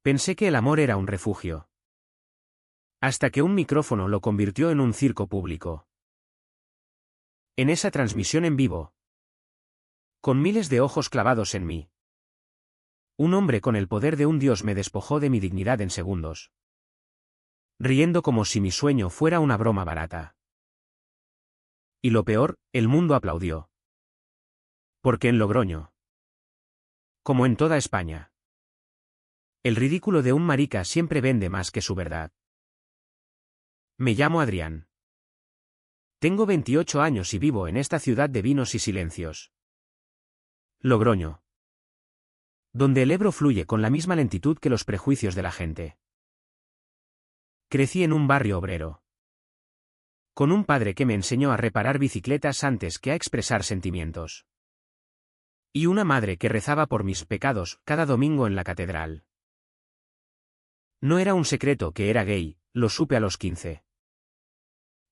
Pensé que el amor era un refugio. Hasta que un micrófono lo convirtió en un circo público. En esa transmisión en vivo, con miles de ojos clavados en mí, un hombre con el poder de un dios me despojó de mi dignidad en segundos, riendo como si mi sueño fuera una broma barata. Y lo peor, el mundo aplaudió. Porque en Logroño, como en toda España, el ridículo de un marica siempre vende más que su verdad. Me llamo Adrián. Tengo 28 años y vivo en esta ciudad de vinos y silencios. Logroño. Donde el Ebro fluye con la misma lentitud que los prejuicios de la gente. Crecí en un barrio obrero. Con un padre que me enseñó a reparar bicicletas antes que a expresar sentimientos. Y una madre que rezaba por mis pecados cada domingo en la catedral. No era un secreto que era gay, lo supe a los 15.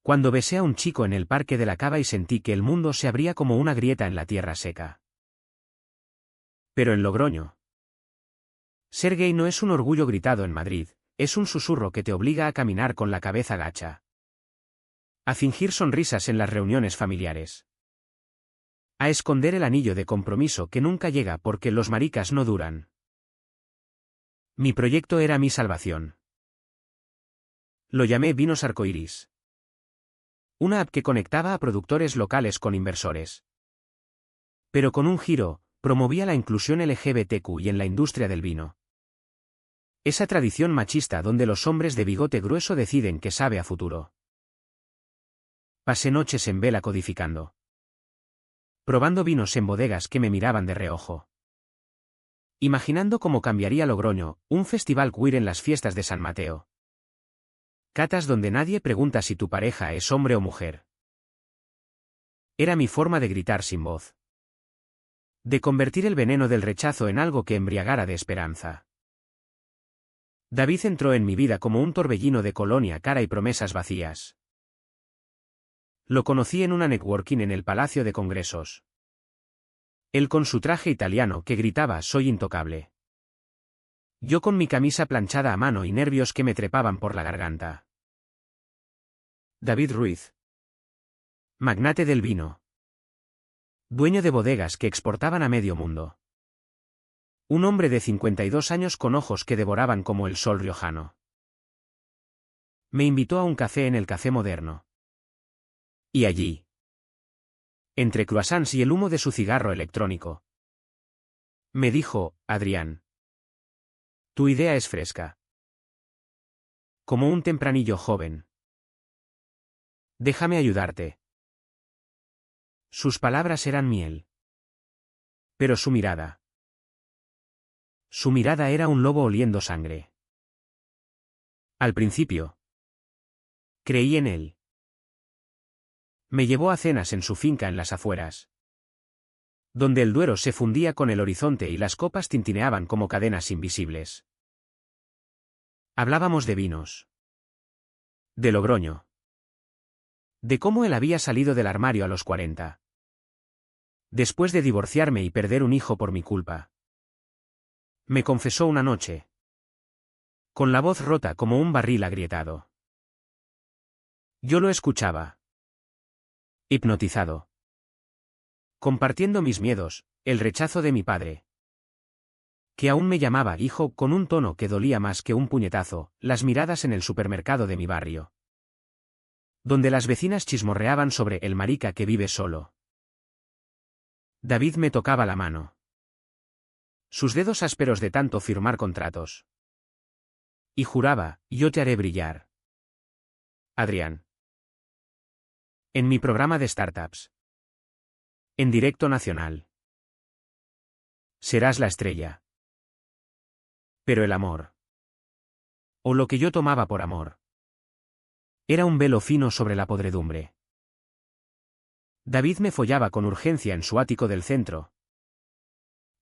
Cuando besé a un chico en el Parque de la Cava y sentí que el mundo se abría como una grieta en la tierra seca. Pero en Logroño. Ser gay no es un orgullo gritado en Madrid, es un susurro que te obliga a caminar con la cabeza gacha. A fingir sonrisas en las reuniones familiares. A esconder el anillo de compromiso que nunca llega porque los maricas no duran. Mi proyecto era mi salvación. Lo llamé Vinos Arcoiris. Una app que conectaba a productores locales con inversores. Pero con un giro, promovía la inclusión LGBTQ y en la industria del vino. Esa tradición machista donde los hombres de bigote grueso deciden que sabe a futuro. Pasé noches en vela codificando. Probando vinos en bodegas que me miraban de reojo. Imaginando cómo cambiaría Logroño, un festival queer en las fiestas de San Mateo. Catas donde nadie pregunta si tu pareja es hombre o mujer. Era mi forma de gritar sin voz. De convertir el veneno del rechazo en algo que embriagara de esperanza. David entró en mi vida como un torbellino de colonia cara y promesas vacías. Lo conocí en una networking en el Palacio de Congresos. Él con su traje italiano que gritaba «Soy intocable». Yo con mi camisa planchada a mano y nervios que me trepaban por la garganta. David Ruiz. Magnate del vino. Dueño de bodegas que exportaban a medio mundo. Un hombre de 52 años con ojos que devoraban como el sol riojano. Me invitó a un café en el Café Moderno. Y allí, entre croissants y el humo de su cigarro electrónico, me dijo, Adrián. Tu idea es fresca. Como un tempranillo joven. Déjame ayudarte. Sus palabras eran miel. Pero su mirada. Su mirada era un lobo oliendo sangre. Al principio. Creí en él. Me llevó a cenas en su finca en las afueras. Donde el Duero se fundía con el horizonte y las copas tintineaban como cadenas invisibles. Hablábamos de vinos. De Logroño. De cómo él había salido del armario a los 40. Después de divorciarme y perder un hijo por mi culpa. Me confesó una noche. Con la voz rota como un barril agrietado. Yo lo escuchaba. Hipnotizado. Compartiendo mis miedos, el rechazo de mi padre. Que aún me llamaba hijo con un tono que dolía más que un puñetazo, las miradas en el supermercado de mi barrio. Donde las vecinas chismorreaban sobre el marica que vive solo. David me tocaba la mano. Sus dedos ásperos de tanto firmar contratos. Y juraba, yo te haré brillar. Adrián. En mi programa de startups. En directo nacional. Serás la estrella. Pero el amor. O lo que yo tomaba por amor. Era un velo fino sobre la podredumbre. David me follaba con urgencia en su ático del centro.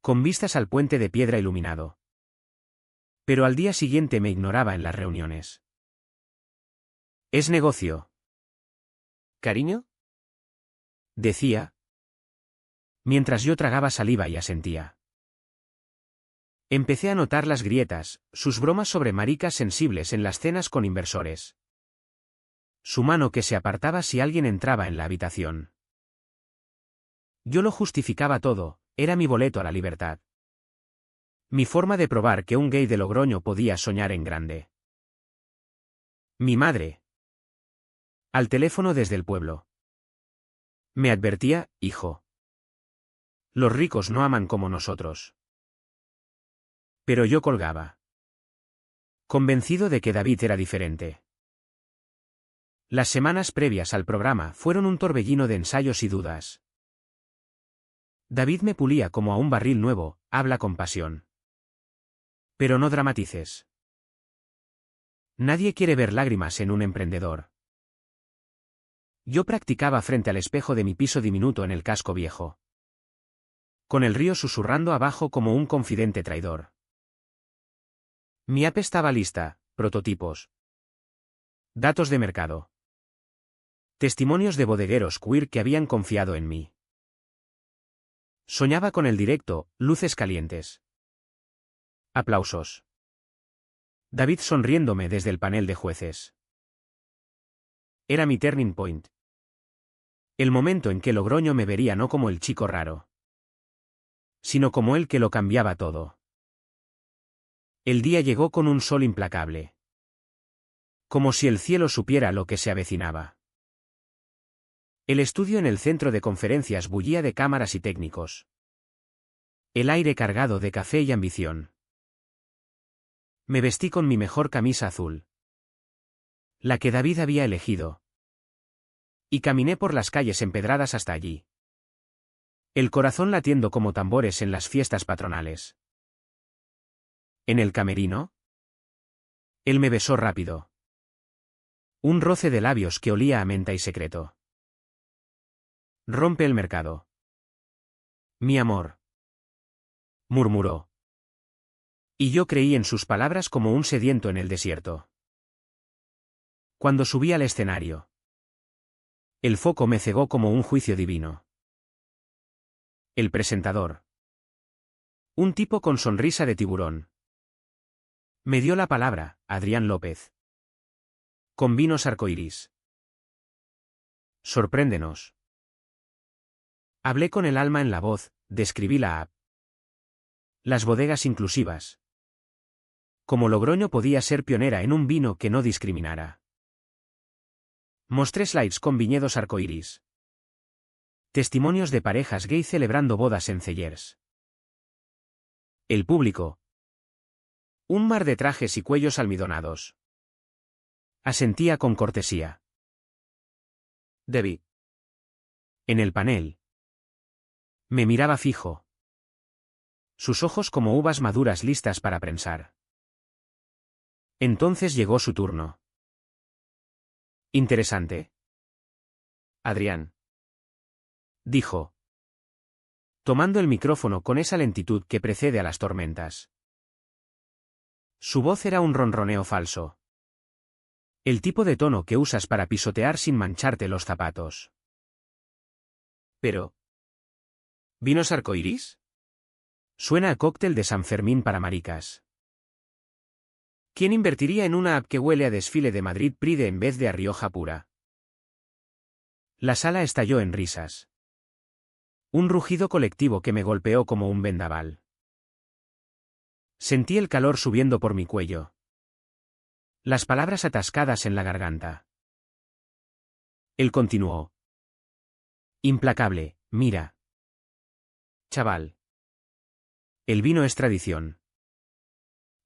Con vistas al puente de piedra iluminado. Pero al día siguiente me ignoraba en las reuniones. Es negocio. ¿Cariño? Decía. Mientras yo tragaba saliva y asentía. Empecé a notar las grietas, sus bromas sobre maricas sensibles en las cenas con inversores. Su mano que se apartaba si alguien entraba en la habitación. Yo lo justificaba todo, era mi boleto a la libertad. Mi forma de probar que un gay de Logroño podía soñar en grande. Mi madre. Al teléfono desde el pueblo. Me advertía, hijo. Los ricos no aman como nosotros. Pero yo colgaba. Convencido de que David era diferente. Las semanas previas al programa fueron un torbellino de ensayos y dudas. David me pulía como a un barril nuevo, habla con pasión. Pero no dramatices. Nadie quiere ver lágrimas en un emprendedor. Yo practicaba frente al espejo de mi piso diminuto en el casco viejo. Con el río susurrando abajo como un confidente traidor. Mi app estaba lista, prototipos. Datos de mercado. Testimonios de bodegueros queer que habían confiado en mí. Soñaba con el directo, luces calientes. Aplausos. David sonriéndome desde el panel de jueces. Era mi turning point. El momento en que Logroño me vería no como el chico raro, sino como el que lo cambiaba todo. El día llegó con un sol implacable. Como si el cielo supiera lo que se avecinaba. El estudio en el centro de conferencias bullía de cámaras y técnicos. El aire cargado de café y ambición. Me vestí con mi mejor camisa azul. La que David había elegido. Y caminé por las calles empedradas hasta allí. El corazón latiendo como tambores en las fiestas patronales. ¿En el camerino? Él me besó rápido. Un roce de labios que olía a menta y secreto. Rompe el mercado. Mi amor. Murmuró. Y yo creí en sus palabras como un sediento en el desierto. Cuando subí al escenario. El foco me cegó como un juicio divino. El presentador. Un tipo con sonrisa de tiburón. Me dio la palabra, Adrián López. Con vinos arcoíris. Sorpréndenos. Hablé con el alma en la voz, describí la app. Las bodegas inclusivas. Como Logroño podía ser pionera en un vino que no discriminara. Mostré slides con viñedos arcoíris. Testimonios de parejas gay celebrando bodas en Cellers. El público. Un mar de trajes y cuellos almidonados. Asentía con cortesía. David. En el panel. Me miraba fijo. Sus ojos como uvas maduras listas para prensar. Entonces llegó su turno. Interesante. Adrián. Dijo. Tomando el micrófono con esa lentitud que precede a las tormentas. Su voz era un ronroneo falso. El tipo de tono que usas para pisotear sin mancharte los zapatos. Pero. ¿Vinos arcoíris? Suena a cóctel de San Fermín para maricas. ¿Quién invertiría en una app que huele a desfile de Madrid Pride en vez de a Rioja pura? La sala estalló en risas. Un rugido colectivo que me golpeó como un vendaval. Sentí el calor subiendo por mi cuello. Las palabras atascadas en la garganta. Él continuó. Implacable, mira. Chaval. El vino es tradición.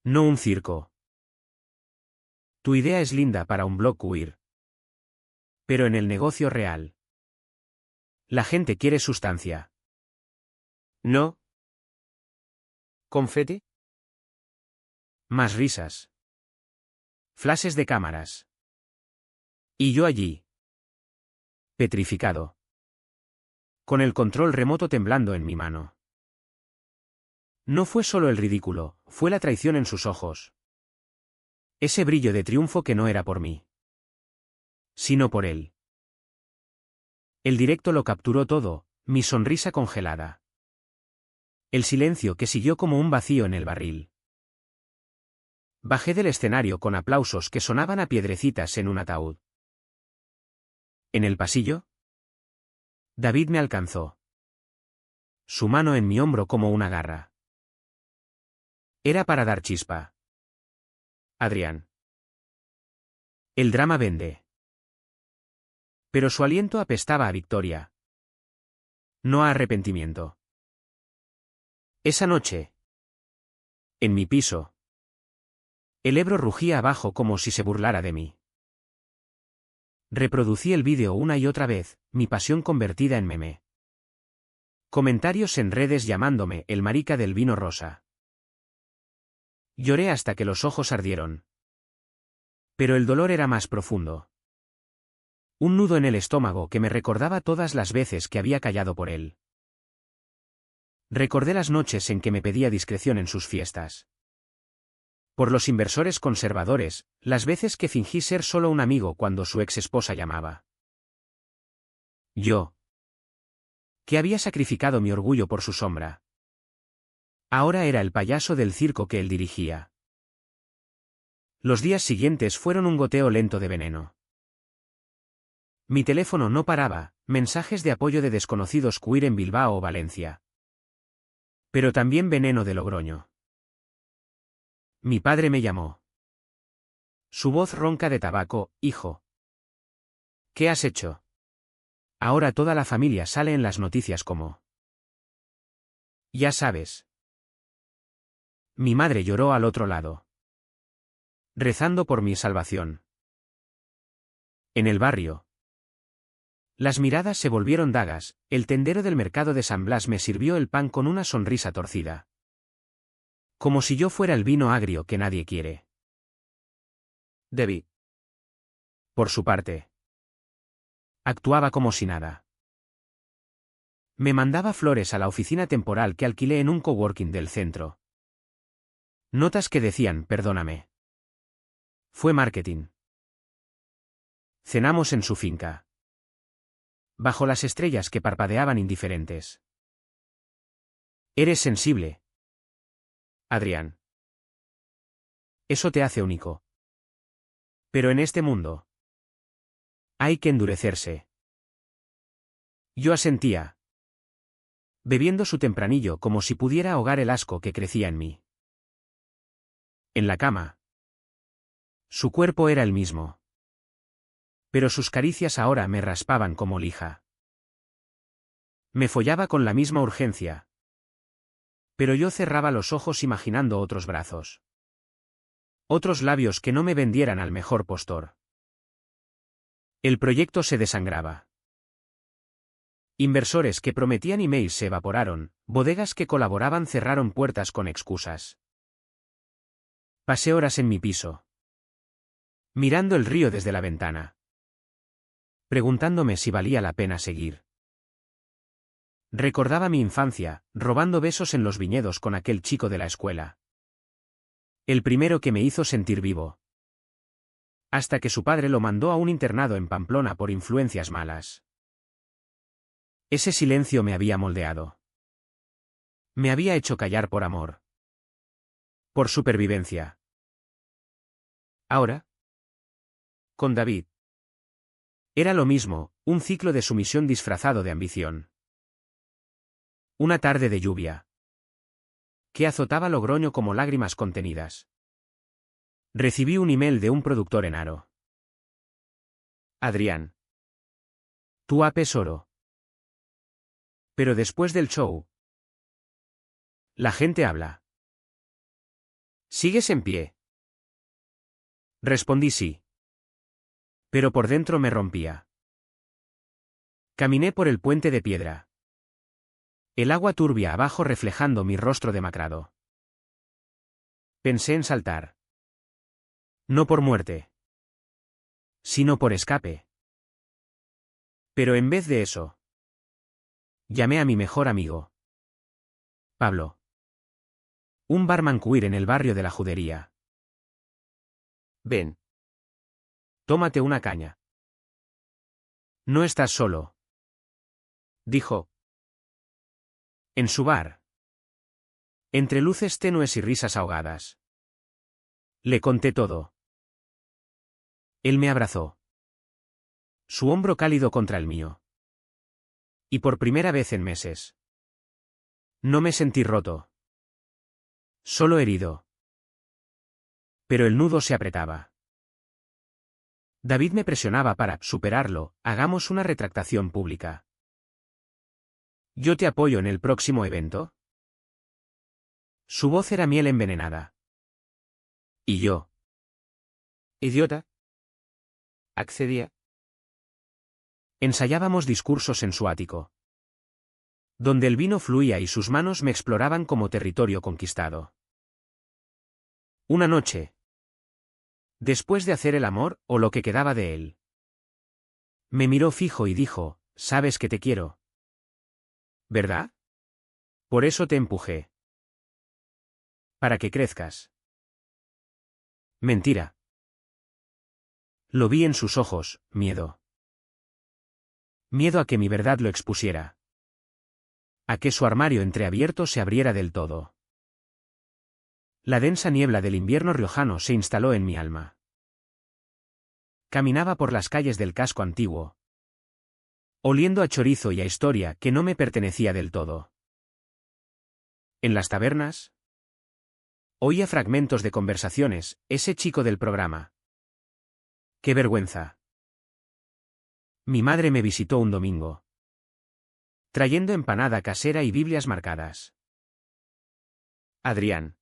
No un circo. Tu idea es linda para un blog queer. Pero en el negocio real. La gente quiere sustancia. ¿No? ¿Confeti? Más risas. Flashes de cámaras. Y yo allí. Petrificado. Con el control remoto temblando en mi mano. No fue solo el ridículo, fue la traición en sus ojos. Ese brillo de triunfo que no era por mí. Sino por él. El directo lo capturó todo, mi sonrisa congelada. El silencio que siguió como un vacío en el barril. Bajé del escenario con aplausos que sonaban a piedrecitas en un ataúd. En el pasillo, David me alcanzó. Su mano en mi hombro como una garra. Era para dar chispa. Adrián. El drama vende. Pero su aliento apestaba a victoria. No a arrepentimiento. Esa noche. En mi piso. El Ebro rugía abajo como si se burlara de mí. Reproducí el vídeo una y otra vez, mi pasión convertida en meme. Comentarios en redes llamándome el marica del vino rosa. Lloré hasta que los ojos ardieron. Pero el dolor era más profundo. Un nudo en el estómago que me recordaba todas las veces que había callado por él. Recordé las noches en que me pedía discreción en sus fiestas. Por los inversores conservadores, las veces que fingí ser solo un amigo cuando su ex esposa llamaba. Yo. Que había sacrificado mi orgullo por su sombra. Ahora era el payaso del circo que él dirigía. Los días siguientes fueron un goteo lento de veneno. Mi teléfono no paraba, mensajes de apoyo de desconocidos queer en Bilbao o Valencia. Pero también veneno de Logroño. Mi padre me llamó. Su voz ronca de tabaco: hijo. ¿Qué has hecho? Ahora toda la familia sale en las noticias como. Ya sabes. Mi madre lloró al otro lado. Rezando por mi salvación. En el barrio. Las miradas se volvieron dagas, el tendero del mercado de San Blas me sirvió el pan con una sonrisa torcida. Como si yo fuera el vino agrio que nadie quiere. David. Por su parte. Actuaba como si nada. Me mandaba flores a la oficina temporal que alquilé en un coworking del centro. Notas que decían: perdóname. Fue marketing. Cenamos en su finca. Bajo las estrellas que parpadeaban indiferentes. Eres sensible, Adrián. Eso te hace único. Pero en este mundo hay que endurecerse. Yo asentía, bebiendo su tempranillo como si pudiera ahogar el asco que crecía en mí. En la cama. Su cuerpo era el mismo. Pero sus caricias ahora me raspaban como lija. Me follaba con la misma urgencia. Pero yo cerraba los ojos imaginando otros brazos. Otros labios que no me vendieran al mejor postor. El proyecto se desangraba. Inversores que prometían emails se evaporaron, bodegas que colaboraban cerraron puertas con excusas. Pasé horas en mi piso. Mirando el río desde la ventana. Preguntándome si valía la pena seguir. Recordaba mi infancia, robando besos en los viñedos con aquel chico de la escuela. El primero que me hizo sentir vivo. Hasta que su padre lo mandó a un internado en Pamplona por influencias malas. Ese silencio me había moldeado. Me había hecho callar por amor. Por supervivencia. Ahora. Con David. Era lo mismo, un ciclo de sumisión disfrazado de ambición. Una tarde de lluvia. Que azotaba Logroño como lágrimas contenidas. Recibí un email de un productor en Aro. Adrián. Tu apes oro. Pero después del show. La gente habla. ¿Sigues en pie? Respondí sí. Pero por dentro me rompía. Caminé por el puente de piedra. El agua turbia abajo reflejando mi rostro demacrado. Pensé en saltar. No por muerte. Sino por escape. Pero en vez de eso. Llamé a mi mejor amigo. Pablo. Un barman queer en el barrio de la Judería. Ven. Tómate una caña. No estás solo. Dijo. En su bar. Entre luces tenues y risas ahogadas. Le conté todo. Él me abrazó. Su hombro cálido contra el mío. Y por primera vez en meses. No me sentí roto. Solo herido. Pero el nudo se apretaba. David me presionaba para superarlo. Hagamos una retractación pública. Yo te apoyo en el próximo evento. Su voz era miel envenenada. Y yo. Idiota. Accedía. Ensayábamos discursos en su ático, donde el vino fluía y sus manos me exploraban como territorio conquistado. Una noche, después de hacer el amor, o lo que quedaba de él, me miró fijo y dijo, «Sabes que te quiero. ¿Verdad? Por eso te empujé. Para que crezcas». Mentira. Lo vi en sus ojos, miedo. Miedo a que mi verdad lo expusiera. A que su armario entreabierto se abriera del todo. La densa niebla del invierno riojano se instaló en mi alma. Caminaba por las calles del casco antiguo, oliendo a chorizo y a historia que no me pertenecía del todo. En las tabernas, oía fragmentos de conversaciones, ese chico del programa. ¡Qué vergüenza! Mi madre me visitó un domingo, trayendo empanada casera y Biblias marcadas. Adrián.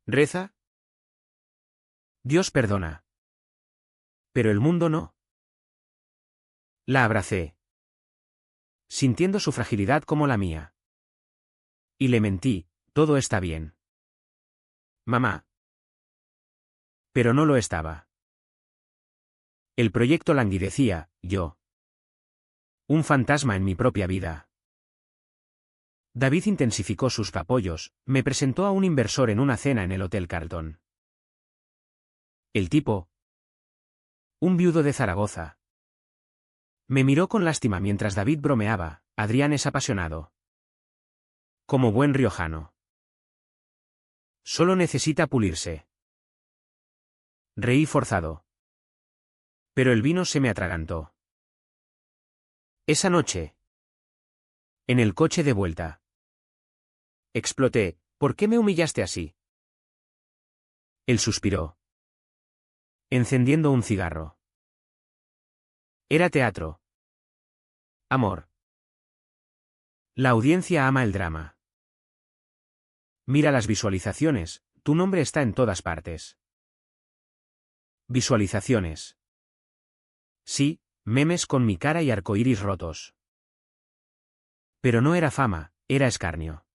¿Reza? Dios perdona. Pero el mundo no. La abracé, sintiendo su fragilidad como la mía. Y le mentí, todo está bien. Mamá. Pero no lo estaba. El proyecto languidecía, yo. Un fantasma en mi propia vida. David intensificó sus apoyos, me presentó a un inversor en una cena en el Hotel Carlton. El tipo, un viudo de Zaragoza. Me miró con lástima mientras David bromeaba, Adrián es apasionado. Como buen riojano. Solo necesita pulirse. Reí forzado. Pero el vino se me atragantó. Esa noche, en el coche de vuelta, exploté, ¿por qué me humillaste así? Él suspiró, encendiendo un cigarro. Era teatro. Amor. La audiencia ama el drama. Mira las visualizaciones, tu nombre está en todas partes. Visualizaciones. Sí, memes con mi cara y arcoíris rotos. Pero no era fama, era escarnio.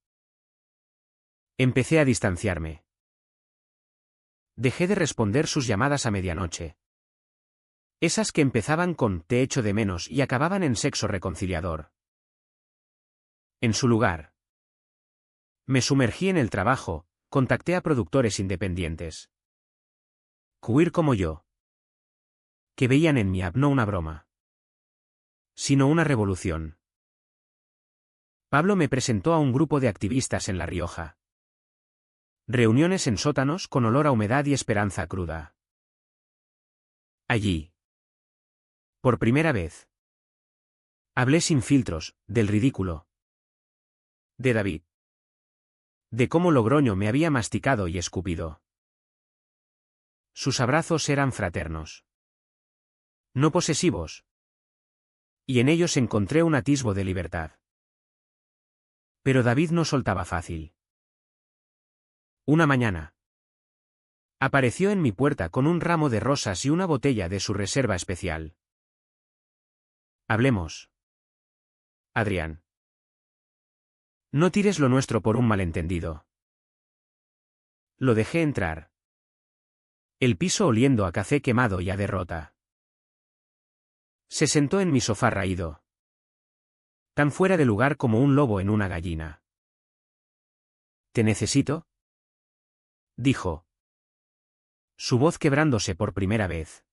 Empecé a distanciarme. Dejé de responder sus llamadas a medianoche. Esas que empezaban con «te echo de menos» y acababan en sexo reconciliador. En su lugar, me sumergí en el trabajo, contacté a productores independientes. Queer como yo. Que veían en mi app no una broma, sino una revolución. Pablo me presentó a un grupo de activistas en La Rioja. Reuniones en sótanos con olor a humedad y esperanza cruda. Allí, por primera vez, hablé sin filtros, del ridículo. De David. De cómo Logroño me había masticado y escupido. Sus abrazos eran fraternos. No posesivos. Y en ellos encontré un atisbo de libertad. Pero David no soltaba fácil. Una mañana, apareció en mi puerta con un ramo de rosas y una botella de su reserva especial. Hablemos. Adrián. No tires lo nuestro por un malentendido. Lo dejé entrar. El piso oliendo a café quemado y a derrota. Se sentó en mi sofá raído. Tan fuera de lugar como un lobo en una gallina. ¿Te necesito?, dijo. Su voz quebrándose por primera vez.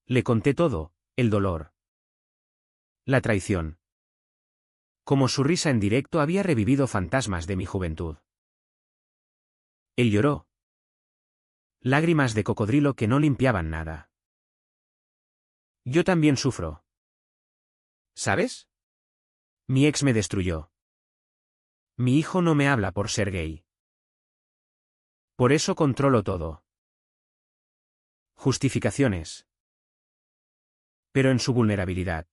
Le conté todo, el dolor. La traición. Como su risa en directo había revivido fantasmas de mi juventud. Él lloró. Lágrimas de cocodrilo que no limpiaban nada. Yo también sufro. ¿Sabes? Mi ex me destruyó. Mi hijo no me habla por ser gay. Por eso controlo todo. Justificaciones. Pero en su vulnerabilidad.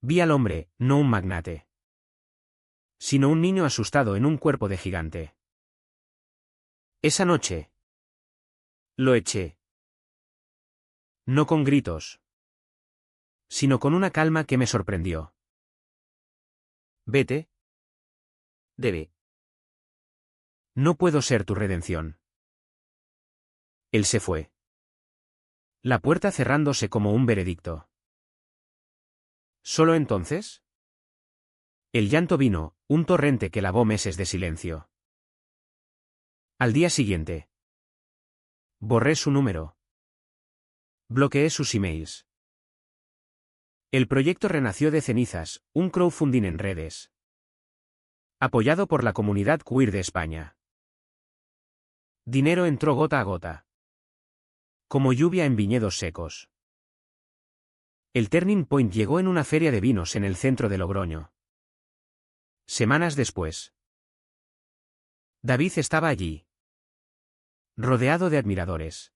Vi al hombre, no un magnate. Sino un niño asustado en un cuerpo de gigante. Esa noche. Lo eché. No con gritos. Sino con una calma que me sorprendió. Vete. Debe. No puedo ser tu redención. Él se fue. La puerta cerrándose como un veredicto. ¿Solo entonces? El llanto vino, un torrente que lavó meses de silencio. Al día siguiente. Borré su número. Bloqueé sus emails. El proyecto renació de cenizas, un crowdfunding en redes. Apoyado por la comunidad queer de España. Dinero entró gota a gota. Como lluvia en viñedos secos. El turning point llegó en una feria de vinos en el centro de Logroño. Semanas después. David estaba allí. Rodeado de admiradores.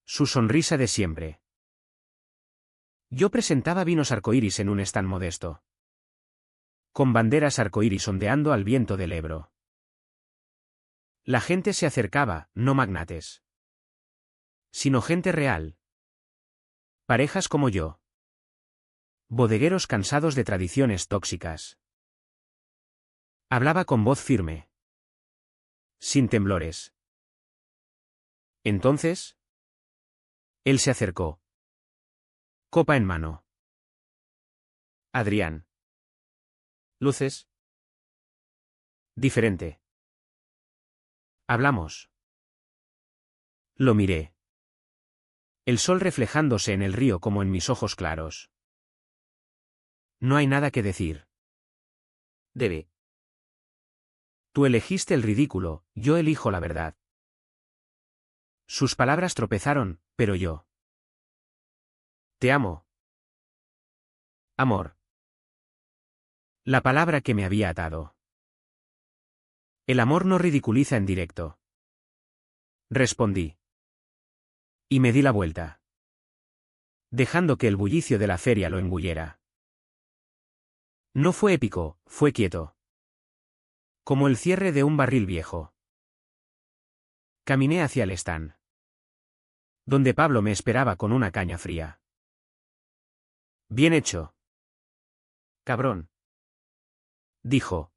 Su sonrisa de siempre. Yo presentaba vinos arcoíris en un stand modesto. Con banderas arcoíris ondeando al viento del Ebro. La gente se acercaba, no magnates. Sino gente real. Parejas como yo. Bodegueros cansados de tradiciones tóxicas. Hablaba con voz firme. Sin temblores. Entonces. Él se acercó. Copa en mano. Adrián. Luces. Diferente. Hablamos. Lo miré. El sol reflejándose en el río como en mis ojos claros. No hay nada que decir. Debe. Tú elegiste el ridículo, yo elijo la verdad. Sus palabras tropezaron, pero yo. Te amo. Amor. La palabra que me había atado. El amor no ridiculiza en directo. Respondí. Y me di la vuelta. Dejando que el bullicio de la feria lo engullera. No fue épico, fue quieto. Como el cierre de un barril viejo. Caminé hacia el stand. Donde Pablo me esperaba con una caña fría. Bien hecho. Cabrón. Dijo.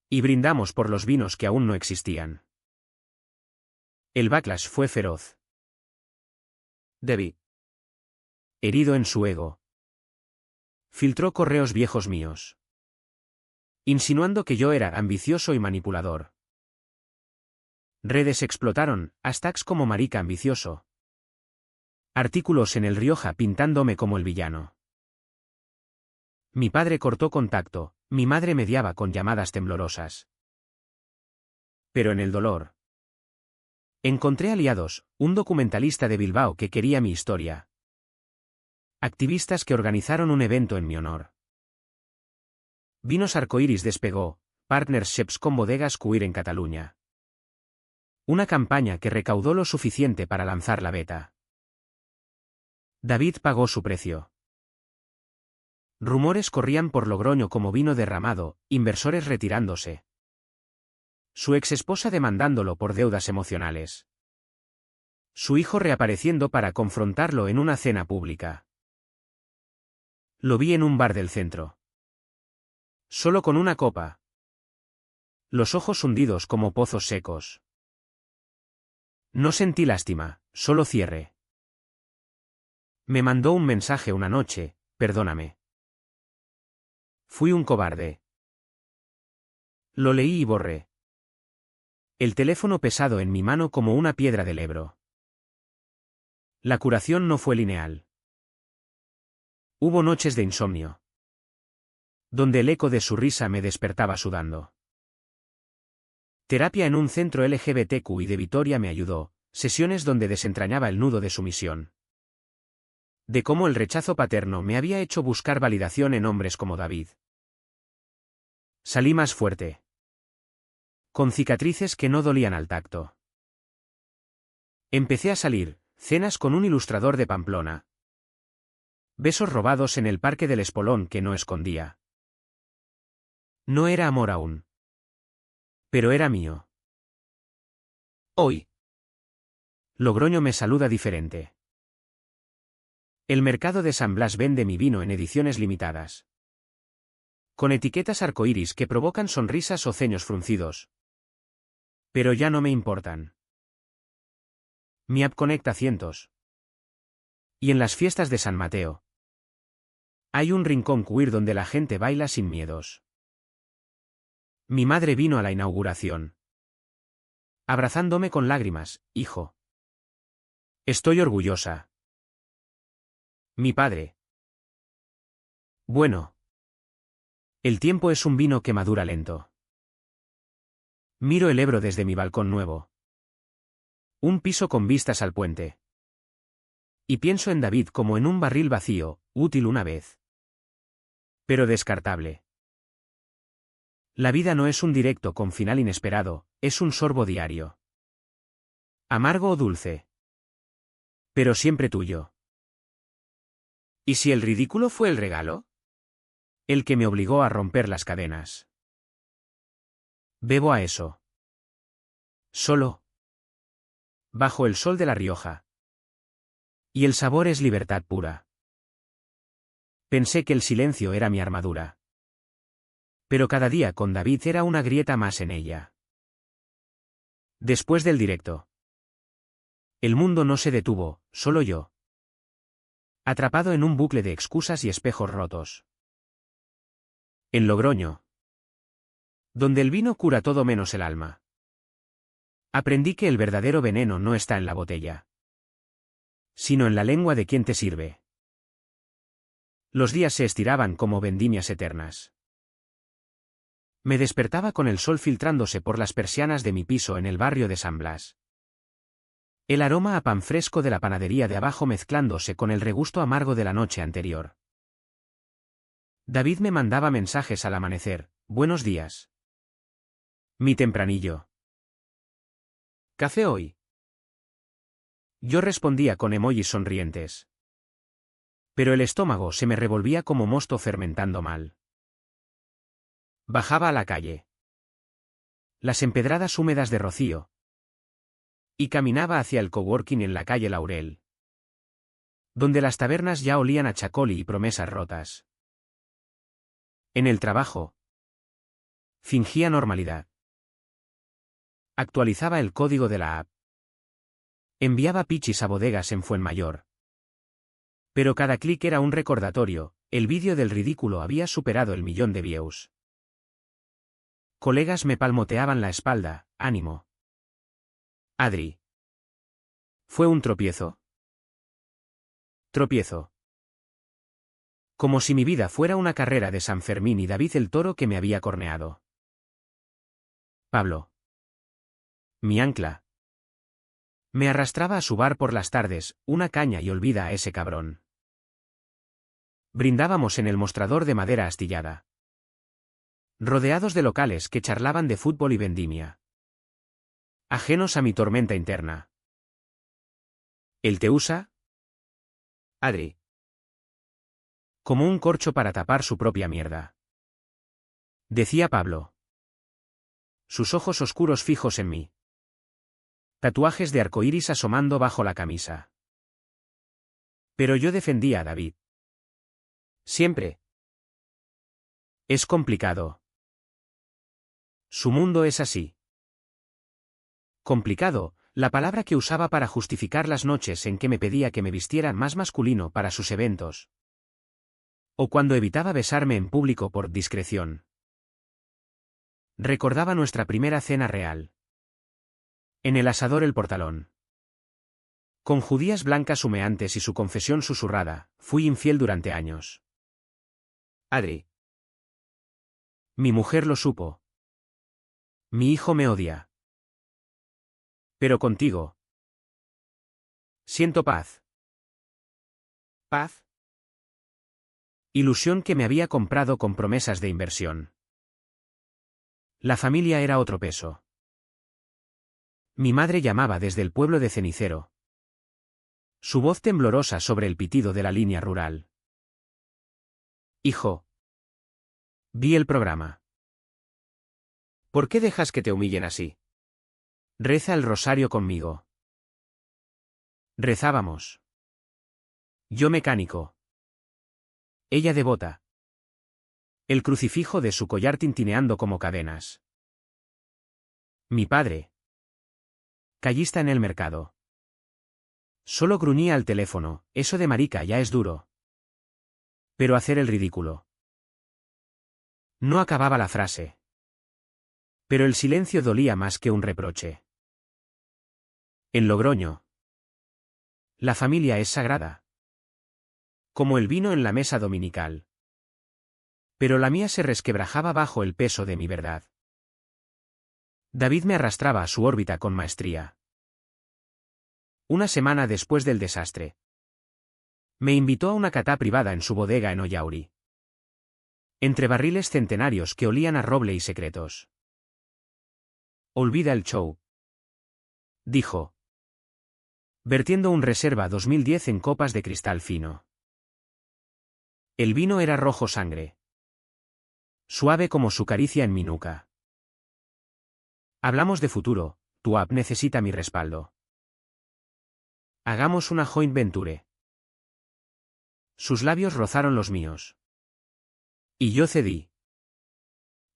Y brindamos por los vinos que aún no existían. El backlash fue feroz. Debbie. Herido en su ego. Filtró correos viejos míos. Insinuando que yo era ambicioso y manipulador. Redes explotaron, hashtags como marica ambicioso. Artículos en El Rioja pintándome como el villano. Mi padre cortó contacto, mi madre mediaba con llamadas temblorosas. Pero en el dolor. Encontré aliados, un documentalista de Bilbao que quería mi historia. Activistas que organizaron un evento en mi honor. Vinos Arcoíris despegó, partnerships con bodegas queer en Cataluña. Una campaña que recaudó lo suficiente para lanzar la beta. David pagó su precio. Rumores corrían por Logroño como vino derramado, inversores retirándose. Su exesposa demandándolo por deudas emocionales. Su hijo reapareciendo para confrontarlo en una cena pública. Lo vi en un bar del centro. Solo con una copa. Los ojos hundidos como pozos secos. No sentí lástima, solo cierre. Me mandó un mensaje una noche, perdóname. Fui un cobarde. Lo leí y borré. El teléfono pesado en mi mano como una piedra del Ebro. La curación no fue lineal. Hubo noches de insomnio. donde el eco de su risa me despertaba sudando. Terapia en un centro LGBTQI de Vitoria me ayudó, sesiones donde desentrañaba el nudo de su misión. De cómo el rechazo paterno me había hecho buscar validación en hombres como David. Salí más fuerte. Con cicatrices que no dolían al tacto. Empecé a salir, cenas con un ilustrador de Pamplona. Besos robados en el parque del Espolón que no escondía. No era amor aún. Pero era mío. Hoy. Logroño me saluda diferente. El mercado de San Blas vende mi vino en ediciones limitadas. Con etiquetas arcoíris que provocan sonrisas o ceños fruncidos. Pero ya no me importan. Mi app conecta cientos. Y en las fiestas de San Mateo. Hay un rincón queer donde la gente baila sin miedos. Mi madre vino a la inauguración. Abrazándome con lágrimas, hijo. Estoy orgullosa. Mi padre. Bueno. El tiempo es un vino que madura lento. Miro el Ebro desde mi balcón nuevo. Un piso con vistas al puente. Y pienso en David como en un barril vacío, útil una vez. Pero descartable. La vida no es un directo con final inesperado, es un sorbo diario. Amargo o dulce. Pero siempre tuyo. ¿Y si el ridículo fue el regalo? El que me obligó a romper las cadenas. Bebo a eso. Solo. Bajo el sol de La Rioja. Y el sabor es libertad pura. Pensé que el silencio era mi armadura. Pero cada día con David era una grieta más en ella. Después del directo. El mundo no se detuvo, solo yo. Atrapado en un bucle de excusas y espejos rotos. En Logroño. Donde el vino cura todo menos el alma. Aprendí que el verdadero veneno no está en la botella. Sino en la lengua de quien te sirve. Los días se estiraban como vendimias eternas. Me despertaba con el sol filtrándose por las persianas de mi piso en el barrio de San Blas. El aroma a pan fresco de la panadería de abajo mezclándose con el regusto amargo de la noche anterior. David me mandaba mensajes al amanecer, buenos días. Mi tempranillo. ¿Café hoy? Yo respondía con emojis sonrientes. Pero el estómago se me revolvía como mosto fermentando mal. Bajaba a la calle. Las empedradas húmedas de Rocío. Y caminaba hacia el coworking en la calle Laurel. Donde las tabernas ya olían a chacoli y promesas rotas. En el trabajo. Fingía normalidad. Actualizaba el código de la app. Enviaba pichis a bodegas en Fuenmayor. Pero cada clic era un recordatorio, el vídeo del ridículo había superado el 1.000.000 de views. Colegas me palmoteaban la espalda, ánimo. Adri. Fue un tropiezo. Tropiezo. Como si mi vida fuera una carrera de San Fermín y David el toro que me había corneado. Pablo. Mi ancla. Me arrastraba a su bar por las tardes, una caña y olvida a ese cabrón. Brindábamos en el mostrador de madera astillada. Rodeados de locales que charlaban de fútbol y vendimia. Ajenos a mi tormenta interna. ¿Él te usa? Adri. Como un corcho para tapar su propia mierda. Decía Pablo. Sus ojos oscuros fijos en mí. Tatuajes de arcoíris asomando bajo la camisa. Pero yo defendía a David. Siempre. Es complicado. Su mundo es así. Complicado, la palabra que usaba para justificar las noches en que me pedía que me vistiera más masculino para sus eventos. O cuando evitaba besarme en público por discreción. Recordaba nuestra primera cena real. En el asador El Portalón. Con judías blancas humeantes y su confesión susurrada, fui infiel durante años. Adri. Mi mujer lo supo. Mi hijo me odia. Pero contigo. Siento paz. ¿Paz? Ilusión que me había comprado con promesas de inversión. La familia era otro peso. Mi madre llamaba desde el pueblo de Cenicero. Su voz temblorosa sobre el pitido de la línea rural. Hijo. Vi el programa. ¿Por qué dejas que te humillen así? Reza el rosario conmigo. Rezábamos. Yo mecánico. Ella devota. El crucifijo de su collar tintineando como cadenas. Mi padre. Callista en el mercado. Solo gruñía al teléfono, eso de marica ya es duro. Pero hacer el ridículo. No acababa la frase. Pero el silencio dolía más que un reproche. En Logroño. La familia es sagrada. Como el vino en la mesa dominical. Pero la mía se resquebrajaba bajo el peso de mi verdad. David me arrastraba a su órbita con maestría. Una semana después del desastre. Me invitó a una catá privada en su bodega en Ollauri. Entre barriles centenarios que olían a roble y secretos. Olvida el show. Dijo. Vertiendo un Reserva 2010 en copas de cristal fino. El vino era rojo sangre. Suave como su caricia en mi nuca. Hablamos de futuro, tu app necesita mi respaldo. Hagamos una joint venture. Sus labios rozaron los míos. Y yo cedí.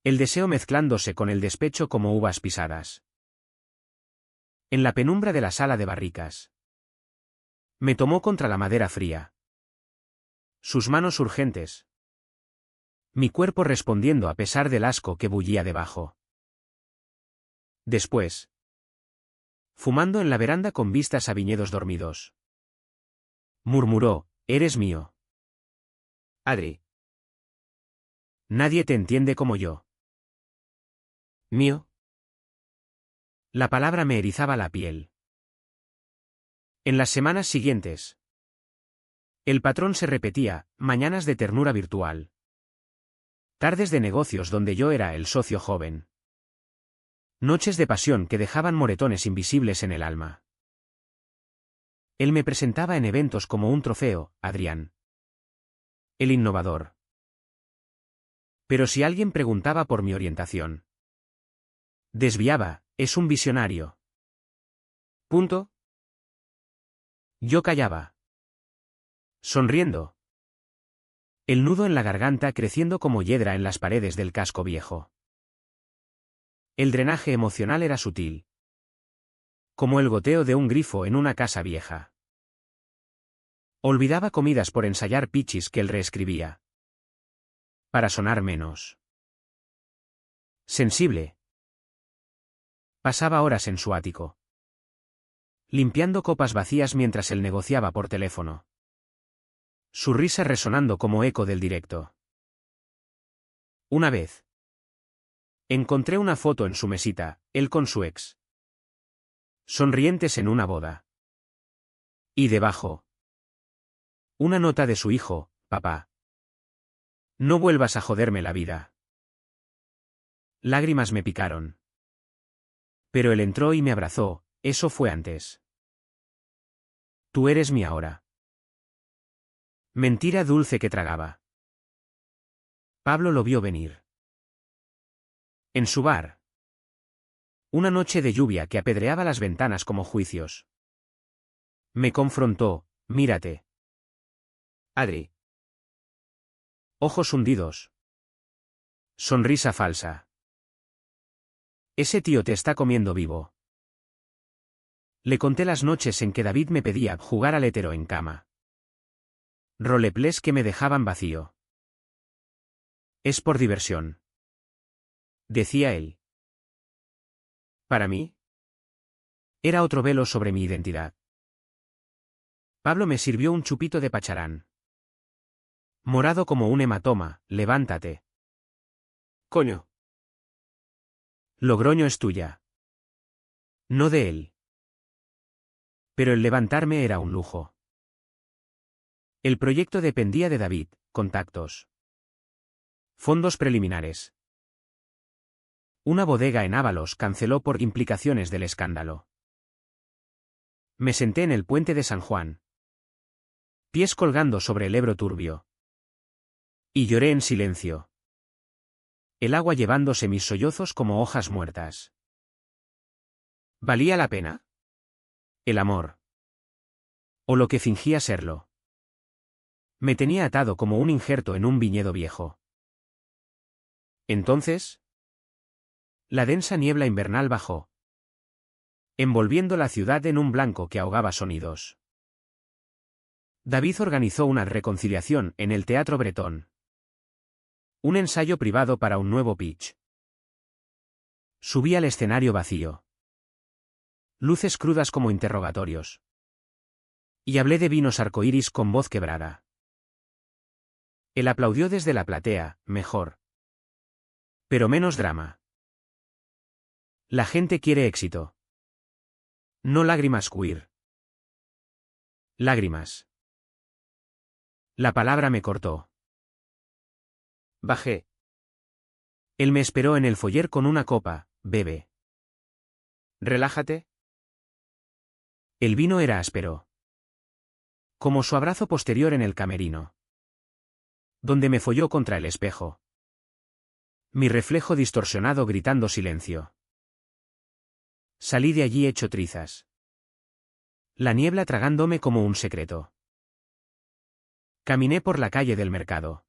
El deseo mezclándose con el despecho como uvas pisadas. En la penumbra de la sala de barricas. Me tomó contra la madera fría. Sus manos urgentes. Mi cuerpo respondiendo a pesar del asco que bullía debajo. Después. Fumando en la veranda con vistas a viñedos dormidos. Murmuró, eres mío. Adri. Nadie te entiende como yo. ¿Mío? La palabra me erizaba la piel. En las semanas siguientes. El patrón se repetía, mañanas de ternura virtual. Tardes de negocios donde yo era el socio joven. Noches de pasión que dejaban moretones invisibles en el alma. Él me presentaba en eventos como un trofeo, Adrián. El innovador. Pero si alguien preguntaba por mi orientación. Desviaba, es un visionario. Punto. Yo callaba. Sonriendo. El nudo en la garganta creciendo como hiedra en las paredes del casco viejo. El drenaje emocional era sutil. Como el goteo de un grifo en una casa vieja. Olvidaba comidas por ensayar pichis que él reescribía. Para sonar menos. Sensible. Pasaba horas en su ático. Limpiando copas vacías mientras él negociaba por teléfono. Su risa resonando como eco del directo. Una vez. Encontré una foto en su mesita, él con su ex. Sonrientes en una boda. Y debajo. Una nota de su hijo, papá. No vuelvas a joderme la vida. Lágrimas me picaron. Pero él entró y me abrazó, eso fue antes. Tú eres mi ahora. Mentira dulce que tragaba. Pablo lo vio venir. En su bar. Una noche de lluvia que apedreaba las ventanas como juicios. Me confrontó, mírate. Adri. Ojos hundidos. Sonrisa falsa. Ese tío te está comiendo vivo. Le conté las noches en que David me pedía jugar al hétero en cama. Roleplays que me dejaban vacío. Es por diversión. Decía él. Para mí. Era otro velo sobre mi identidad. Pablo me sirvió un chupito de pacharán. Morado como un hematoma, levántate. Coño. Logroño es tuya. No de él. Pero el levantarme era un lujo. El proyecto dependía de David, contactos. Fondos preliminares. Una bodega en Ábalos canceló por implicaciones del escándalo. Me senté en el puente de San Juan. Pies colgando sobre el Ebro turbio. Y lloré en silencio. El agua llevándose mis sollozos como hojas muertas. ¿Valía la pena? El amor. O lo que fingía serlo. Me tenía atado como un injerto en un viñedo viejo. Entonces, la densa niebla invernal bajó, envolviendo la ciudad en un blanco que ahogaba sonidos. David organizó una reconciliación en el Teatro Bretón. Un ensayo privado para un nuevo pitch. Subí al escenario vacío. Luces crudas como interrogatorios. Y hablé de vinos arcoíris con voz quebrada. Él aplaudió desde la platea, mejor. Pero menos drama. La gente quiere éxito. No lágrimas queer. Lágrimas. La palabra me cortó. Bajé. Él me esperó en el foyer con una copa, bebe. Relájate. El vino era áspero. Como su abrazo posterior en el camerino. Donde me folló contra el espejo. Mi reflejo distorsionado gritando silencio. Salí de allí hecho trizas. La niebla tragándome como un secreto. Caminé por la calle del mercado.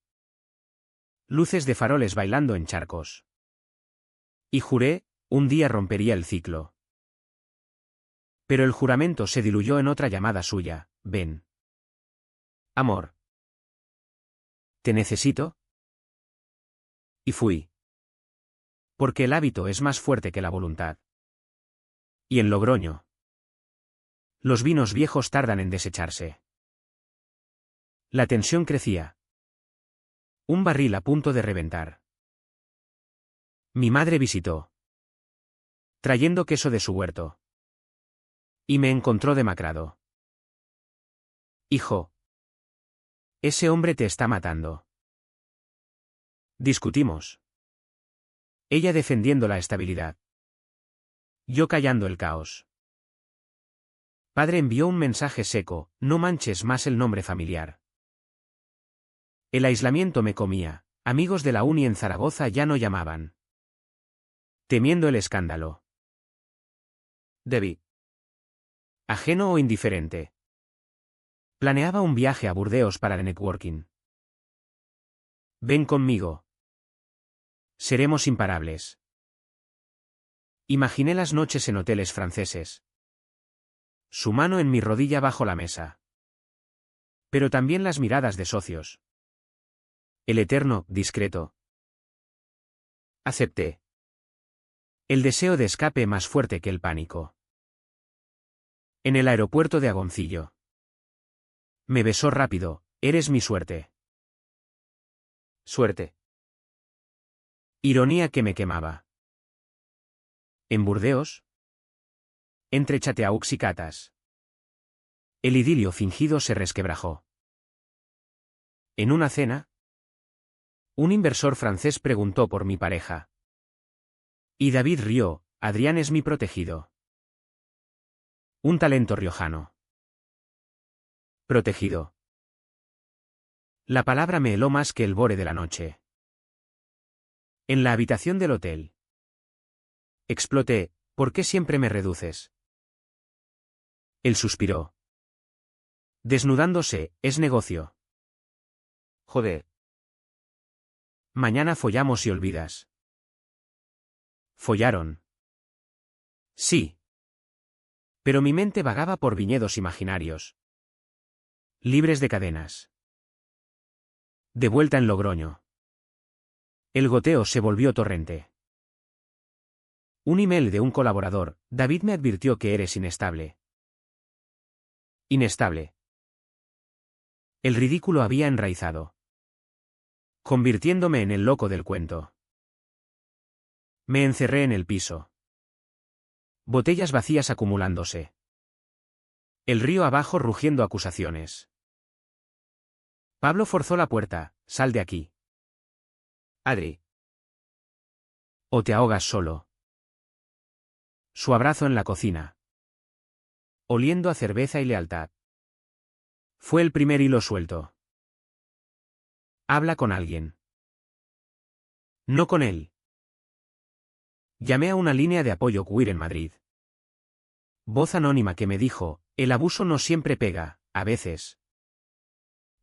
Luces de faroles bailando en charcos. Y juré, un día rompería el ciclo. Pero el juramento se diluyó en otra llamada suya, ven. Amor. ¿Te necesito? Y fui. Porque el hábito es más fuerte que la voluntad. Y en Logroño. Los vinos viejos tardan en desecharse. La tensión crecía. Un barril a punto de reventar. Mi madre visitó. Trayendo queso de su huerto. Y me encontró demacrado. Hijo. Ese hombre te está matando. Discutimos. Ella defendiendo la estabilidad. Yo callando el caos. Padre envió un mensaje seco, no manches más el nombre familiar. El aislamiento me comía, amigos de la uni en Zaragoza ya no llamaban. Temiendo el escándalo. Debí. Ajeno o indiferente. Planeaba un viaje a Burdeos para el networking. Ven conmigo. Seremos imparables. Imaginé las noches en hoteles franceses. Su mano en mi rodilla bajo la mesa. Pero también las miradas de socios. El eterno, discreto. Acepté. El deseo de escape más fuerte que el pánico. En el aeropuerto de Agoncillo. Me besó rápido, eres mi suerte. Suerte. Ironía que me quemaba. En Burdeos. Entre Chateaux y Catas. El idilio fingido se resquebrajó. En una cena. Un inversor francés preguntó por mi pareja. Y David rió, Adrián es mi protegido. Un talento riojano. Protegido. La palabra me heló más que el bore de la noche. En la habitación del hotel. Exploté, ¿por qué siempre me reduces? Él suspiró. Desnudándose, es negocio. Joder. Mañana follamos y olvidas. Follaron. Sí. Pero mi mente vagaba por viñedos imaginarios. Libres de cadenas. De vuelta en Logroño. El goteo se volvió torrente. Un email de un colaborador, David me advirtió que eres inestable. Inestable. El ridículo había enraizado. Convirtiéndome en el loco del cuento. Me encerré en el piso. Botellas vacías acumulándose. El río abajo rugiendo acusaciones. Pablo forzó la puerta. Sal de aquí. Adri. O te ahogas solo. Su abrazo en la cocina. Oliendo a cerveza y lealtad. Fue el primer hilo suelto. Habla con alguien. No con él. Llamé a una línea de apoyo queer en Madrid. Voz anónima que me dijo, el abuso no siempre pega, a veces.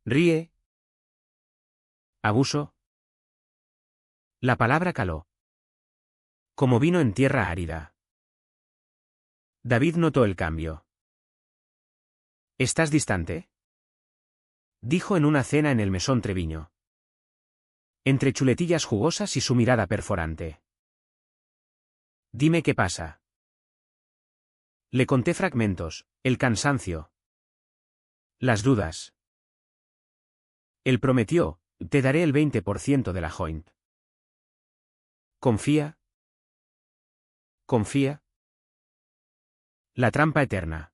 Ríe. ¿Abuso? La palabra caló. Como vino en tierra árida. David notó el cambio. ¿Estás distante? Dijo en una cena en el mesón Treviño. Entre chuletillas jugosas y su mirada perforante. Dime qué pasa. Le conté fragmentos, el cansancio. Las dudas. Él prometió, te daré el 20% de la joint. ¿Confía? ¿Confía? La trampa eterna.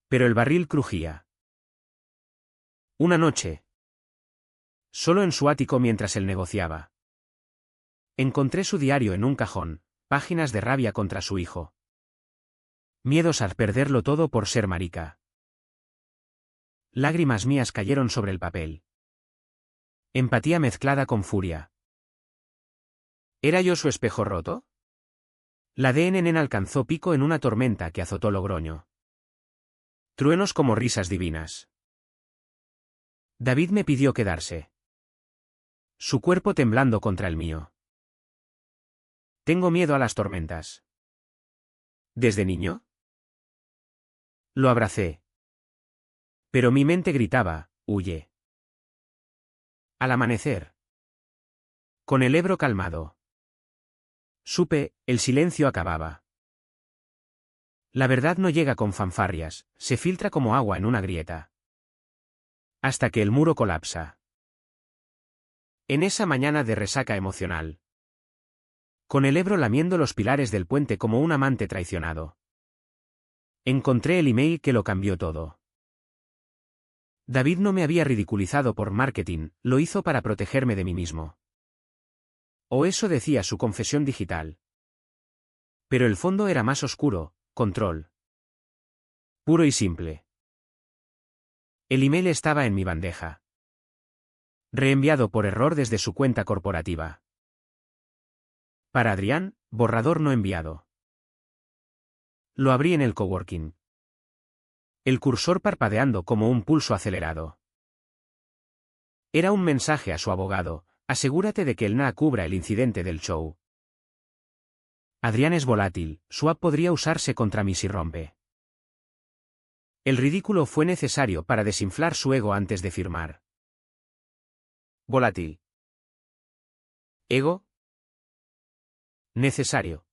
Pero el barril crujía. Una noche. Solo en su ático mientras él negociaba. Encontré su diario en un cajón, páginas de rabia contra su hijo. Miedos a perderlo todo por ser marica. Lágrimas mías cayeron sobre el papel. Empatía mezclada con furia. ¿Era yo su espejo roto? La DNN alcanzó pico en una tormenta que azotó Logroño. Truenos como risas divinas. David me pidió quedarse. Su cuerpo temblando contra el mío. Tengo miedo a las tormentas. ¿Desde niño? Lo abracé. Pero mi mente gritaba, huye. Al amanecer. Con el Ebro calmado. Supe, el silencio acababa. La verdad no llega con fanfarrias, se filtra como agua en una grieta. Hasta que el muro colapsa. En esa mañana de resaca emocional. Con el Ebro lamiendo los pilares del puente como un amante traicionado. Encontré el email que lo cambió todo. David no me había ridiculizado por marketing, lo hizo para protegerme de mí mismo. O eso decía su confesión digital. Pero el fondo era más oscuro, control. Puro y simple. El email estaba en mi bandeja. Reenviado por error desde su cuenta corporativa. Para Adrián, borrador no enviado. Lo abrí en el coworking. El cursor parpadeando como un pulso acelerado. Era un mensaje a su abogado, asegúrate de que el NA cubra el incidente del show. Adrián es volátil, su app podría usarse contra mí si rompe. El ridículo fue necesario para desinflar su ego antes de firmar. Volátil. ¿Ego? Necesario.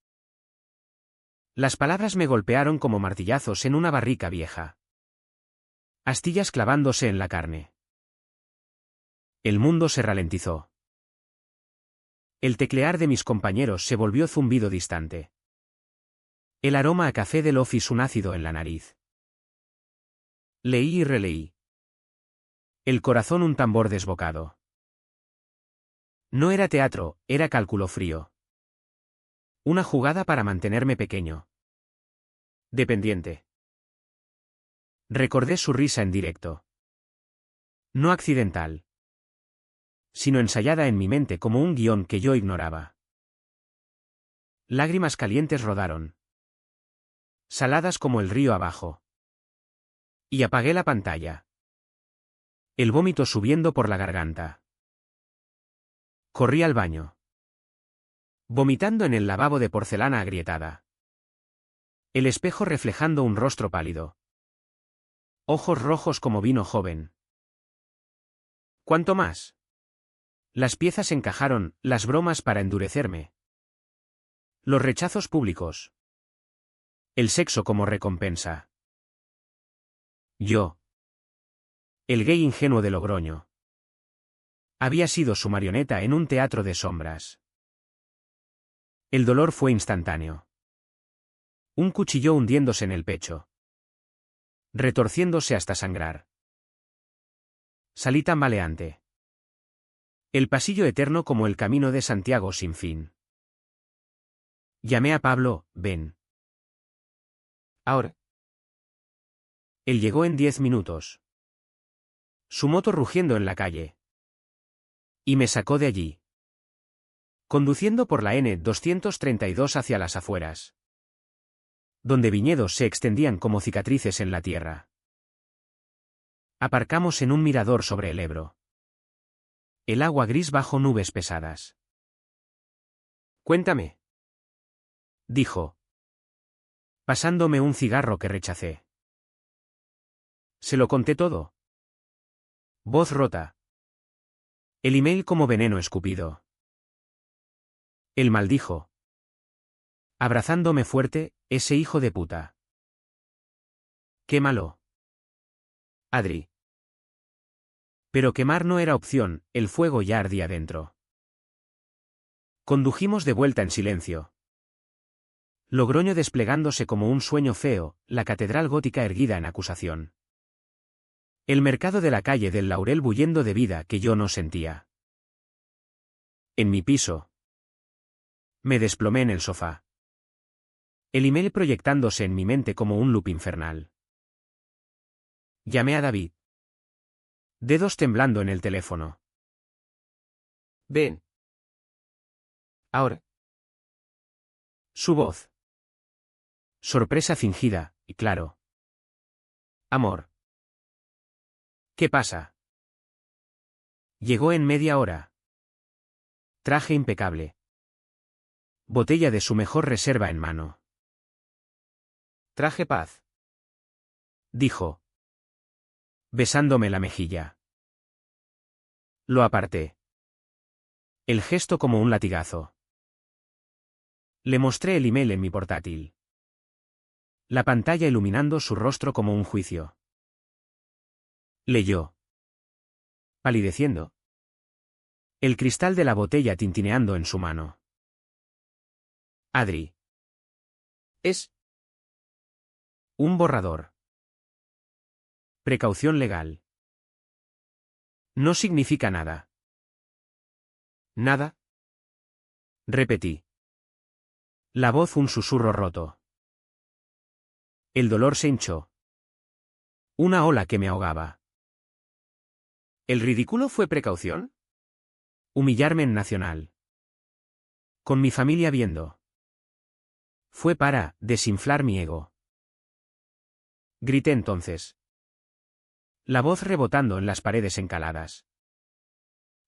Las palabras me golpearon como martillazos en una barrica vieja. Astillas clavándose en la carne. El mundo se ralentizó. El teclear de mis compañeros se volvió zumbido distante. El aroma a café del office un ácido en la nariz. Leí y releí. El corazón un tambor desbocado. No era teatro, era cálculo frío. Una jugada para mantenerme pequeño. Dependiente. Recordé su risa en directo. No accidental. Sino ensayada en mi mente como un guión que yo ignoraba. Lágrimas calientes rodaron. Saladas como el río abajo. Y apagué la pantalla. El vómito subiendo por la garganta. Corrí al baño. Vomitando en el lavabo de porcelana agrietada. El espejo reflejando un rostro pálido. Ojos rojos como vino joven. ¿Cuánto más? Las piezas encajaron, las bromas para endurecerme. Los rechazos públicos. El sexo como recompensa. Yo. El gay ingenuo de Logroño. Había sido su marioneta en un teatro de sombras. El dolor fue instantáneo. Un cuchillo hundiéndose en el pecho, retorciéndose hasta sangrar. Salí tambaleante. El pasillo eterno como el camino de Santiago sin fin. Llamé a Pablo, ven. Ahora. Él llegó en 10 minutos. Su moto rugiendo en la calle. Y me sacó de allí. Conduciendo por la N232 hacia las afueras, donde viñedos se extendían como cicatrices en la tierra. Aparcamos en un mirador sobre el Ebro. El agua gris bajo nubes pesadas. Cuéntame, Dijo, pasándome un cigarro que rechacé. Se lo conté todo. Voz rota. El email como veneno escupido. Él maldijo, abrazándome fuerte, ese hijo de puta. Quémalo. Adri. Pero quemar no era opción, el fuego ya ardía dentro. Condujimos de vuelta en silencio. Logroño desplegándose como un sueño feo, la catedral gótica erguida en acusación. El mercado de la calle del Laurel bullendo de vida que yo no sentía. En mi piso. Me desplomé en el sofá. El email proyectándose en mi mente como un loop infernal. Llamé a David. Dedos temblando en el teléfono. Ven. Ahora. Su voz. Sorpresa fingida, y claro. Amor. ¿Qué pasa? Llegó en media hora. Traje impecable. Botella de su mejor reserva en mano. Traje paz. Dijo, besándome la mejilla. Lo aparté. El gesto como un latigazo. Le mostré el email en mi portátil. La pantalla iluminando su rostro como un juicio. Leyó. Palideciendo. El cristal de la botella tintineando en su mano. Adri. Es. Un borrador. Precaución legal. No significa nada. Nada. Repetí. La voz un susurro roto. El dolor se hinchó. Una ola que me ahogaba. ¿El ridículo fue precaución? Humillarme en Nacional. Con mi familia viendo. Fue para desinflar mi ego. Grité entonces. La voz rebotando en las paredes encaladas.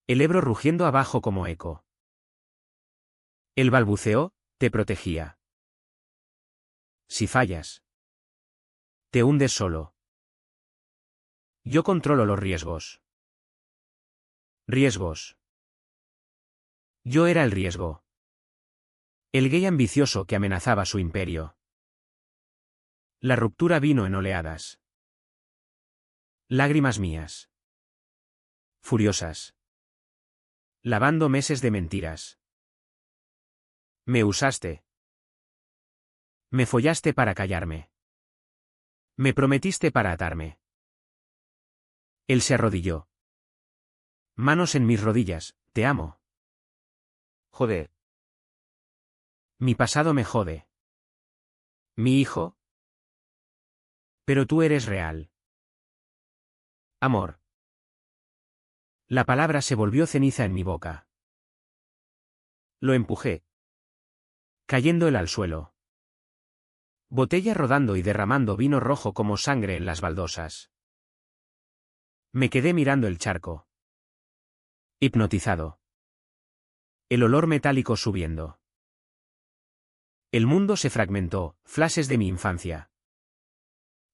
El Ebro rugiendo abajo como eco. El balbuceó, te protegía. Si fallas, te hundes solo. Yo controlo los riesgos. Riesgos. Yo era el riesgo. El gay ambicioso que amenazaba su imperio. La ruptura vino en oleadas. Lágrimas mías. Furiosas. Lavando meses de mentiras. Me usaste. Me follaste para callarme. Me prometiste para atarme. Él se arrodilló. Manos en mis rodillas, te amo. Joder. Mi pasado me jode. Mi hijo. Pero tú eres real. Amor. La palabra se volvió ceniza en mi boca. Lo empujé. Cayendo él al suelo. Botella rodando y derramando vino rojo como sangre en las baldosas. Me quedé mirando el charco. Hipnotizado. El olor metálico subiendo. El mundo se fragmentó, flashes de mi infancia.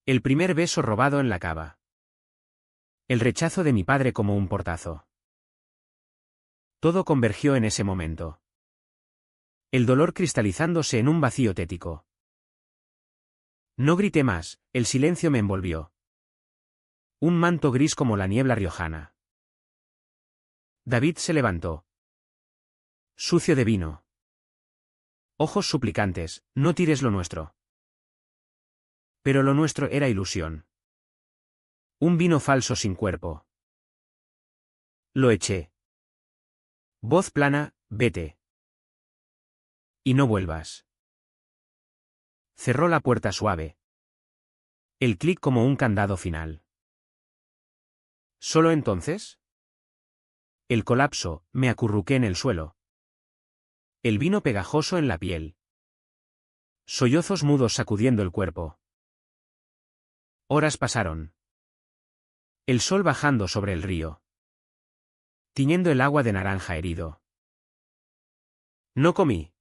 El primer beso robado en la cava. El rechazo de mi padre como un portazo. Todo convergió en ese momento. El dolor cristalizándose en un vacío tético. No grité más, el silencio me envolvió. Un manto gris como la niebla riojana. David se levantó. Sucio de vino. Ojos suplicantes, no tires lo nuestro. Pero lo nuestro era ilusión. Un vino falso sin cuerpo. Lo eché. Voz plana, vete. Y no vuelvas. Cerró la puerta suave. El clic como un candado final. ¿Solo entonces? El colapso, me acurruqué en el suelo. El vino pegajoso en la piel. Sollozos mudos sacudiendo el cuerpo. Horas pasaron. El sol bajando sobre el río. Tiñendo el agua de naranja herido. No comí.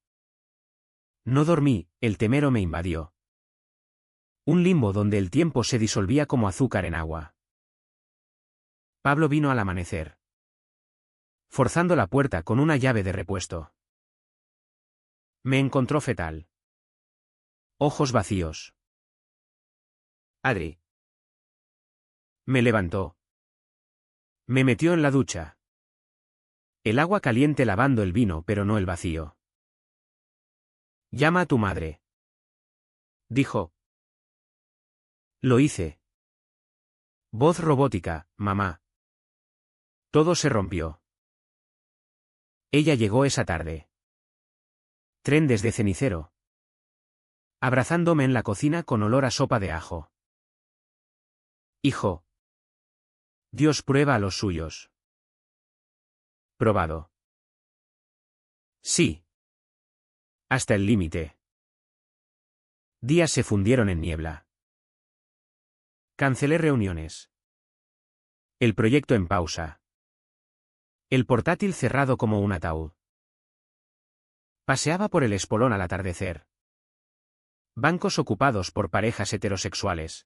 No dormí, el temero me invadió. Un limbo donde el tiempo se disolvía como azúcar en agua. Pablo vino al amanecer. Forzando la puerta con una llave de repuesto. Me encontró fetal. Ojos vacíos. Adri. Me levantó. Me metió en la ducha. El agua caliente lavando el vino pero no el vacío. Llama a tu madre. Dijo. Lo hice. Voz robótica, mamá. Todo se rompió. Ella llegó esa tarde. Tren desde Cenicero. Abrazándome en la cocina con olor a sopa de ajo. Hijo. Dios prueba a los suyos. Probado. Sí. Hasta el límite. Días se fundieron en niebla. Cancelé reuniones. El proyecto en pausa. El portátil cerrado como un ataúd. Paseaba por el espolón al atardecer. Bancos ocupados por parejas heterosexuales.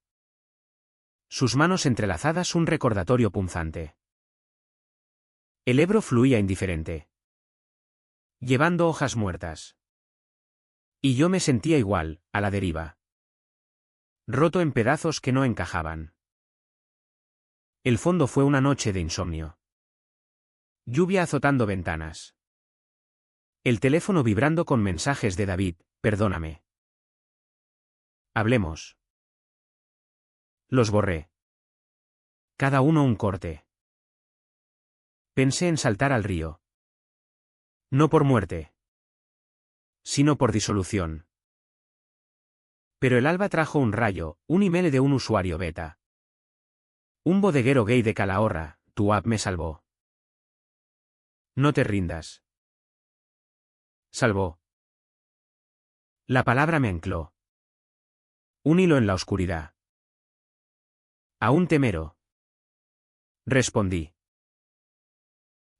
Sus manos entrelazadas un recordatorio punzante. El Ebro fluía indiferente. Llevando hojas muertas. Y yo me sentía igual, a la deriva. Roto en pedazos que no encajaban. El fondo fue una noche de insomnio. Lluvia azotando ventanas. El teléfono vibrando con mensajes de David, perdóname. Hablemos. Los borré. Cada uno un corte. Pensé en saltar al río. No por muerte. Sino por disolución. Pero el alba trajo un rayo, un email de un usuario beta. Un bodeguero gay de Calahorra, tu app me salvó. No te rindas. Salvó. La palabra me ancló. Un hilo en la oscuridad. Aún temero. Respondí.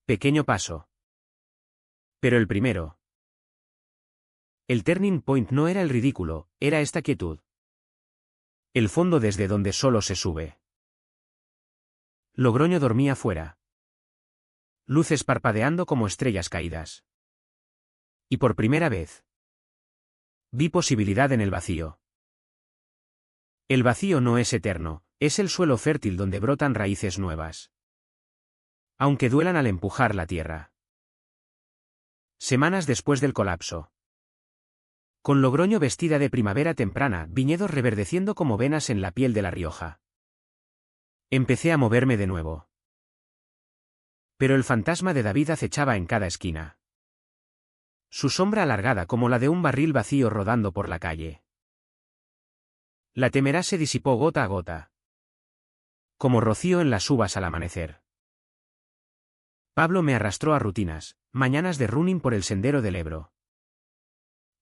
Pequeño paso. Pero el primero. El turning point no era el ridículo, era esta quietud. El fondo desde donde solo se sube. Logroño dormía fuera. Luces parpadeando como estrellas caídas. Y por primera vez. Vi posibilidad en el vacío. El vacío no es eterno, es el suelo fértil donde brotan raíces nuevas. Aunque duelan al empujar la tierra. Semanas después del colapso. Con Logroño vestida de primavera temprana, viñedos reverdeciendo como venas en la piel de La Rioja. Empecé a moverme de nuevo. Pero el fantasma de David acechaba en cada esquina. Su sombra alargada como la de un barril vacío rodando por la calle. La temerá se disipó gota a gota. Como rocío en las uvas al amanecer. Pablo me arrastró a rutinas, mañanas de running por el sendero del Ebro.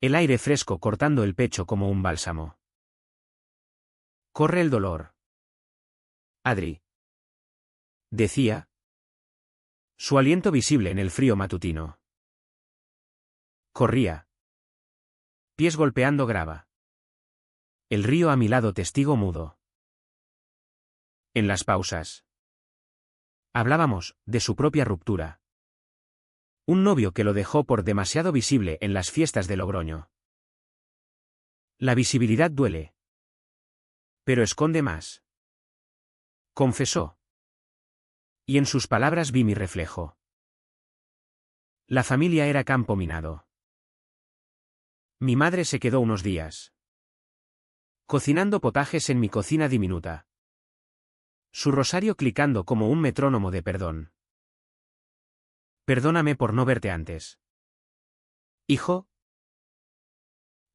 El aire fresco cortando el pecho como un bálsamo. Corre el dolor. Adri. Decía. Su aliento visible en el frío matutino. Corría. Pies golpeando grava. El río a mi lado testigo mudo. En las pausas. Hablábamos, de su propia ruptura. Un novio que lo dejó por demasiado visible en las fiestas de Logroño. La visibilidad duele. Pero esconde más. Confesó. Y en sus palabras vi mi reflejo. La familia era campo minado. Mi madre se quedó unos días cocinando potajes en mi cocina diminuta. Su rosario clicando como un metrónomo de perdón. Perdóname por no verte antes. Hijo.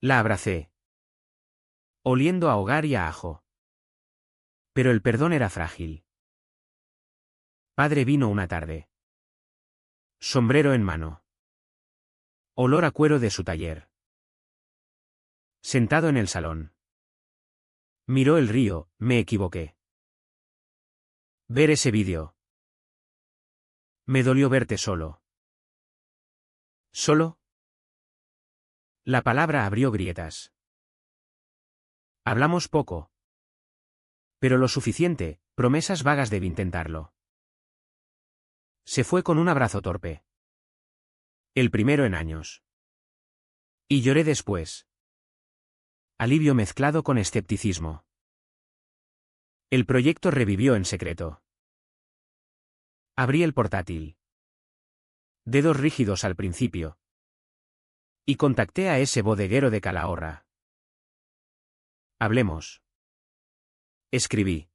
La abracé, oliendo a hogar y a ajo. Pero el perdón era frágil. Padre vino una tarde. Sombrero en mano. Olor a cuero de su taller. Sentado en el salón. Miró el río, me equivoqué. Ver ese vídeo. Me dolió verte solo. ¿Solo? La palabra abrió grietas. Hablamos poco. Pero lo suficiente, promesas vagas debí intentarlo. Se fue con un abrazo torpe. El primero en años. Y lloré después. Alivio mezclado con escepticismo. El proyecto revivió en secreto. Abrí el portátil. Dedos rígidos al principio. Y contacté a ese bodeguero de Calahorra. Hablemos. Escribí.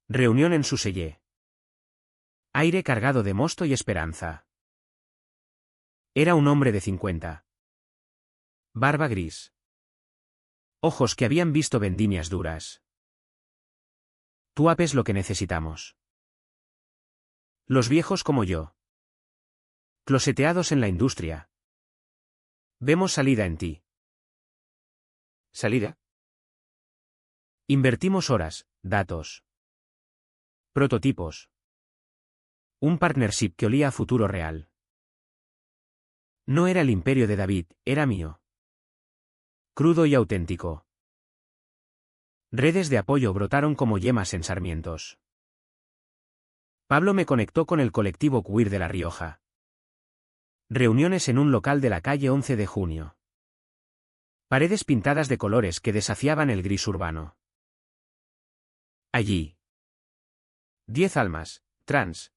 Reunión en su sellé. Aire cargado de mosto y esperanza. Era un hombre de 50. Barba gris. Ojos que habían visto vendimias duras. Tú apes lo que necesitamos. Los viejos como yo. Closeteados en la industria. Vemos salida en ti. ¿Salida? Invertimos horas, datos. Prototipos. Un partnership que olía a futuro real. No era el imperio de David, era mío. Crudo y auténtico. Redes de apoyo brotaron como yemas en sarmientos. Pablo me conectó con el colectivo queer de La Rioja. Reuniones en un local de la calle 11 de junio. Paredes pintadas de colores que desafiaban el gris urbano. Allí. 10 almas, trans.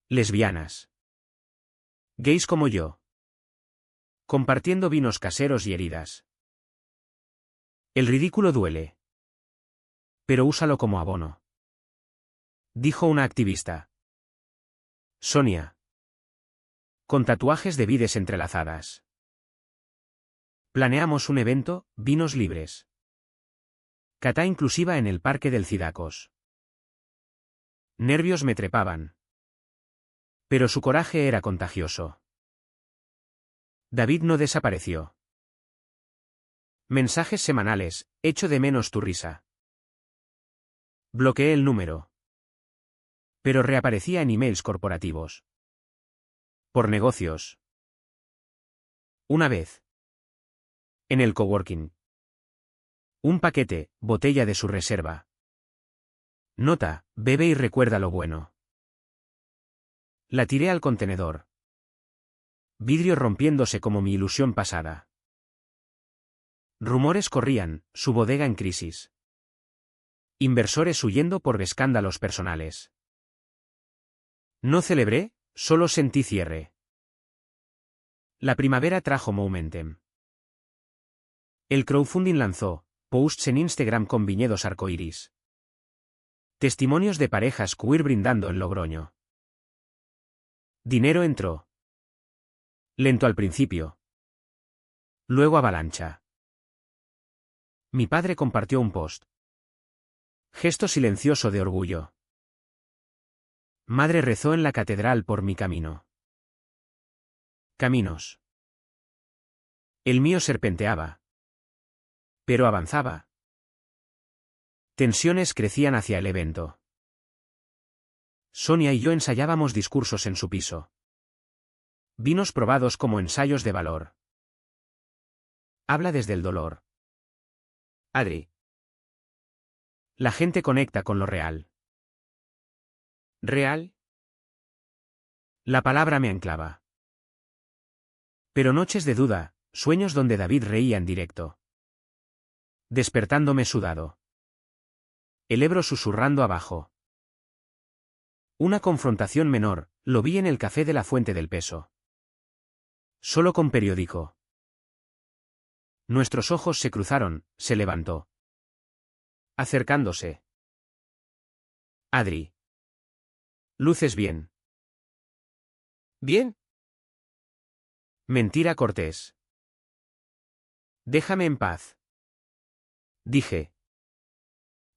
Lesbianas. Gays como yo. Compartiendo vinos caseros y heridas. El ridículo duele. Pero úsalo como abono. Dijo una activista. Sonia. Con tatuajes de vides entrelazadas. Planeamos un evento, vinos libres. Cata inclusiva en el Parque del Cidacos. Nervios me trepaban. Pero su coraje era contagioso. David no desapareció. Mensajes semanales, echo de menos tu risa. Bloqueé el número. Pero reaparecía en emails corporativos. Por negocios. Una vez. En el coworking. Un paquete, botella de su reserva. Nota, bebe y recuerda lo bueno. La tiré al contenedor. Vidrio rompiéndose como mi ilusión pasada. Rumores corrían, su bodega en crisis. Inversores huyendo por escándalos personales. No celebré, solo sentí cierre. La primavera trajo momentum. El crowdfunding lanzó posts en Instagram con viñedos arcoíris. Testimonios de parejas queer brindando en Logroño. Dinero entró. Lento al principio. Luego avalancha. Mi padre compartió un post. Gesto silencioso de orgullo. Madre rezó en la catedral por mi camino. Caminos. El mío serpenteaba. Pero avanzaba. Tensiones crecían hacia el evento. Sonia y yo ensayábamos discursos en su piso. Vinos probados como ensayos de valor. Habla desde el dolor. Adri. La gente conecta con lo real. ¿Real? La palabra me anclaba. Pero noches de duda, sueños donde David reía en directo. Despertándome sudado. El Ebro susurrando abajo. Una confrontación menor, lo vi en el café de la Fuente del Peso. Solo con periódico. Nuestros ojos se cruzaron, se levantó. Acercándose. Adri. Luces bien. ¿Bien? Mentira cortés. Déjame en paz. Dije.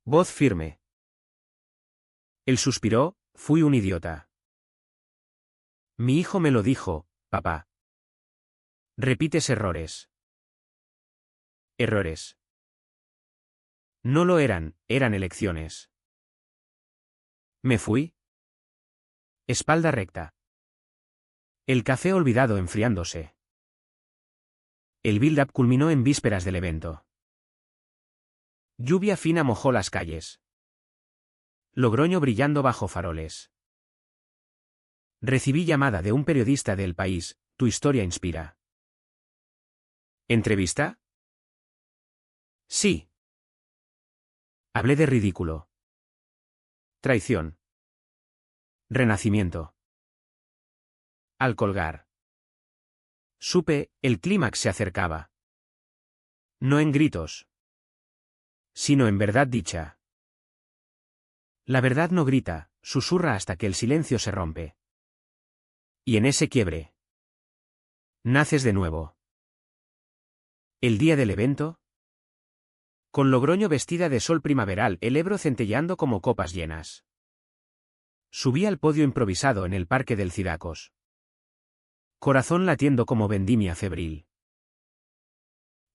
Voz firme. Él suspiró, fui un idiota. Mi hijo me lo dijo, papá. Repites errores. Errores. No lo eran, eran elecciones. Me fui. Espalda recta. El café olvidado enfriándose. El build-up culminó en vísperas del evento. Lluvia fina mojó las calles. Logroño brillando bajo faroles. Recibí llamada de un periodista de El País, tu historia inspira. ¿Entrevista? Sí. Hablé de ridículo. Traición. Renacimiento. Al colgar. Supe, el clímax se acercaba. No en gritos. Sino en verdad dicha. La verdad no grita, susurra hasta que el silencio se rompe. Y en ese quiebre. Naces de nuevo. El día del evento. Con Logroño vestida de sol primaveral, el Ebro centelleando como copas llenas. Subí al podio improvisado en el parque del Cidacos. Corazón latiendo como vendimia febril.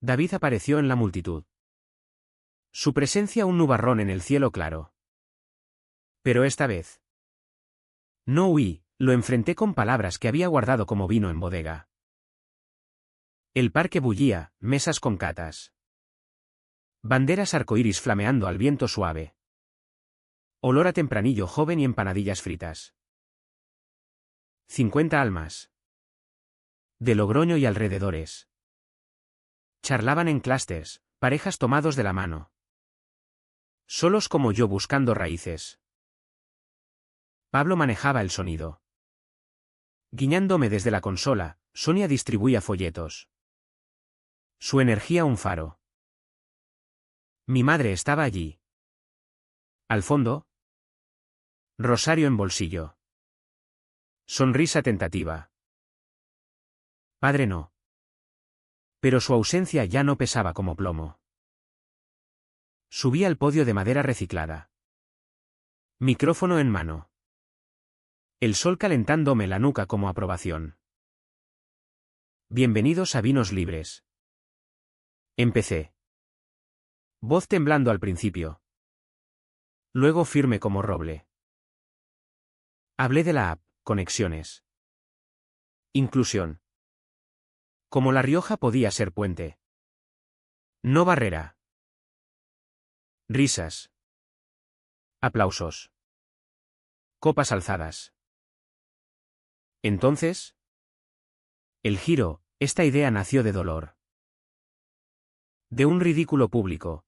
David apareció en la multitud. Su presencia un nubarrón en el cielo claro. Pero esta vez. No huí, lo enfrenté con palabras que había guardado como vino en bodega. El parque bullía, mesas con catas. Banderas arcoíris flameando al viento suave. Olor a tempranillo joven y empanadillas fritas. 50 almas. De Logroño y alrededores. Charlaban en clústeres, parejas tomados de la mano. Solos como yo buscando raíces. Pablo manejaba el sonido. Guiñándome desde la consola, Sonia distribuía folletos. Su energía un faro. Mi madre estaba allí. Al fondo. Rosario en bolsillo. Sonrisa tentativa. Padre no. Pero su ausencia ya no pesaba como plomo. Subí al podio de madera reciclada. Micrófono en mano. El sol calentándome la nuca como aprobación. Bienvenidos a Vinos Libres. Empecé. Voz temblando al principio. Luego firme como roble. Hablé de la app, conexiones. Inclusión. Como La Rioja podía ser puente. No barrera. Risas. Aplausos. Copas alzadas. Entonces. El giro, esta idea nació de dolor. De un ridículo público.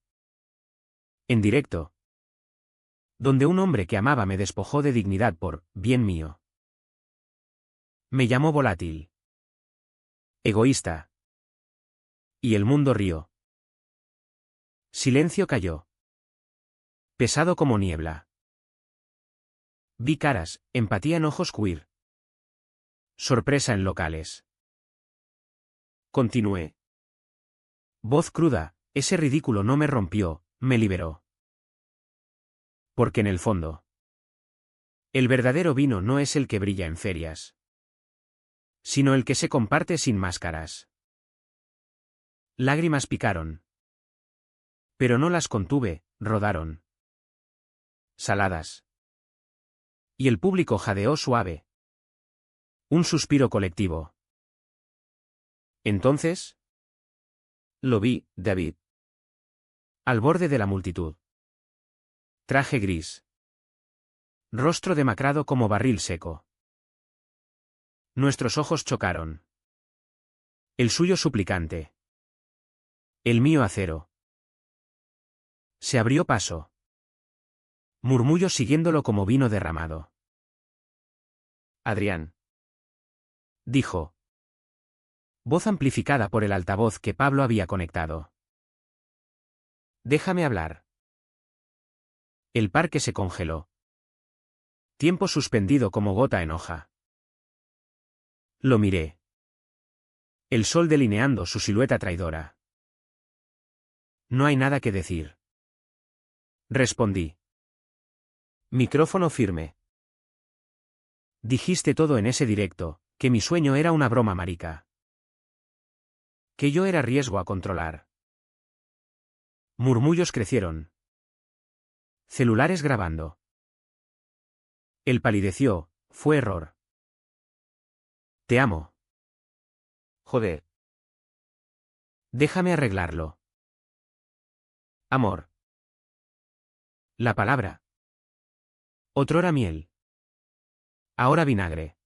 En directo. Donde un hombre que amaba me despojó de dignidad por bien mío. Me llamó volátil. Egoísta. Y el mundo rió. Silencio cayó. Pesado como niebla. Vi caras, empatía en ojos queer. Sorpresa en locales. Continué. Voz cruda, ese ridículo no me rompió, me liberó. Porque en el fondo. El verdadero vino no es el que brilla en ferias. Sino el que se comparte sin máscaras. Lágrimas picaron. Pero no las contuve, rodaron. Saladas. Y el público jadeó suave. Un suspiro colectivo. Entonces. Lo vi, David. Al borde de la multitud. Traje gris. Rostro demacrado como barril seco. Nuestros ojos chocaron. El suyo suplicante. El mío acero. Se abrió paso. Murmullo siguiéndolo como vino derramado. Adrián. Dijo. Voz amplificada por el altavoz que Pablo había conectado. Déjame hablar. El parque se congeló. Tiempo suspendido como gota en hoja. Lo miré. El sol delineando su silueta traidora. No hay nada que decir. Respondí. Micrófono firme. Dijiste todo en ese directo, que mi sueño era una broma marica. Que yo era riesgo a controlar. Murmullos crecieron. Celulares grabando. Él palideció, fue error. Te amo. Joder. Déjame arreglarlo. Amor. La palabra. Otrora miel. Ahora vinagre.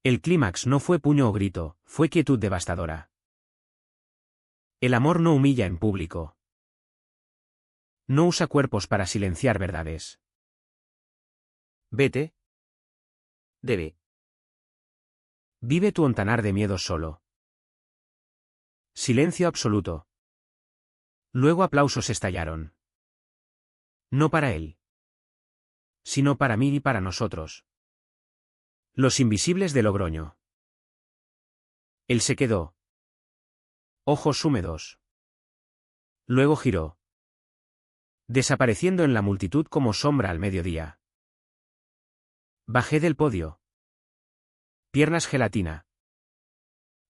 El clímax no fue puño o grito, fue quietud devastadora. El amor no humilla en público. No usa cuerpos para silenciar verdades. Vete. Debe. Vive tu ontanar de miedos solo. Silencio absoluto. Luego aplausos estallaron. No para él. Sino para mí y para nosotros. Los invisibles de Logroño. Él se quedó. Ojos húmedos. Luego giró. Desapareciendo en la multitud como sombra al mediodía. Bajé del podio. Piernas gelatina.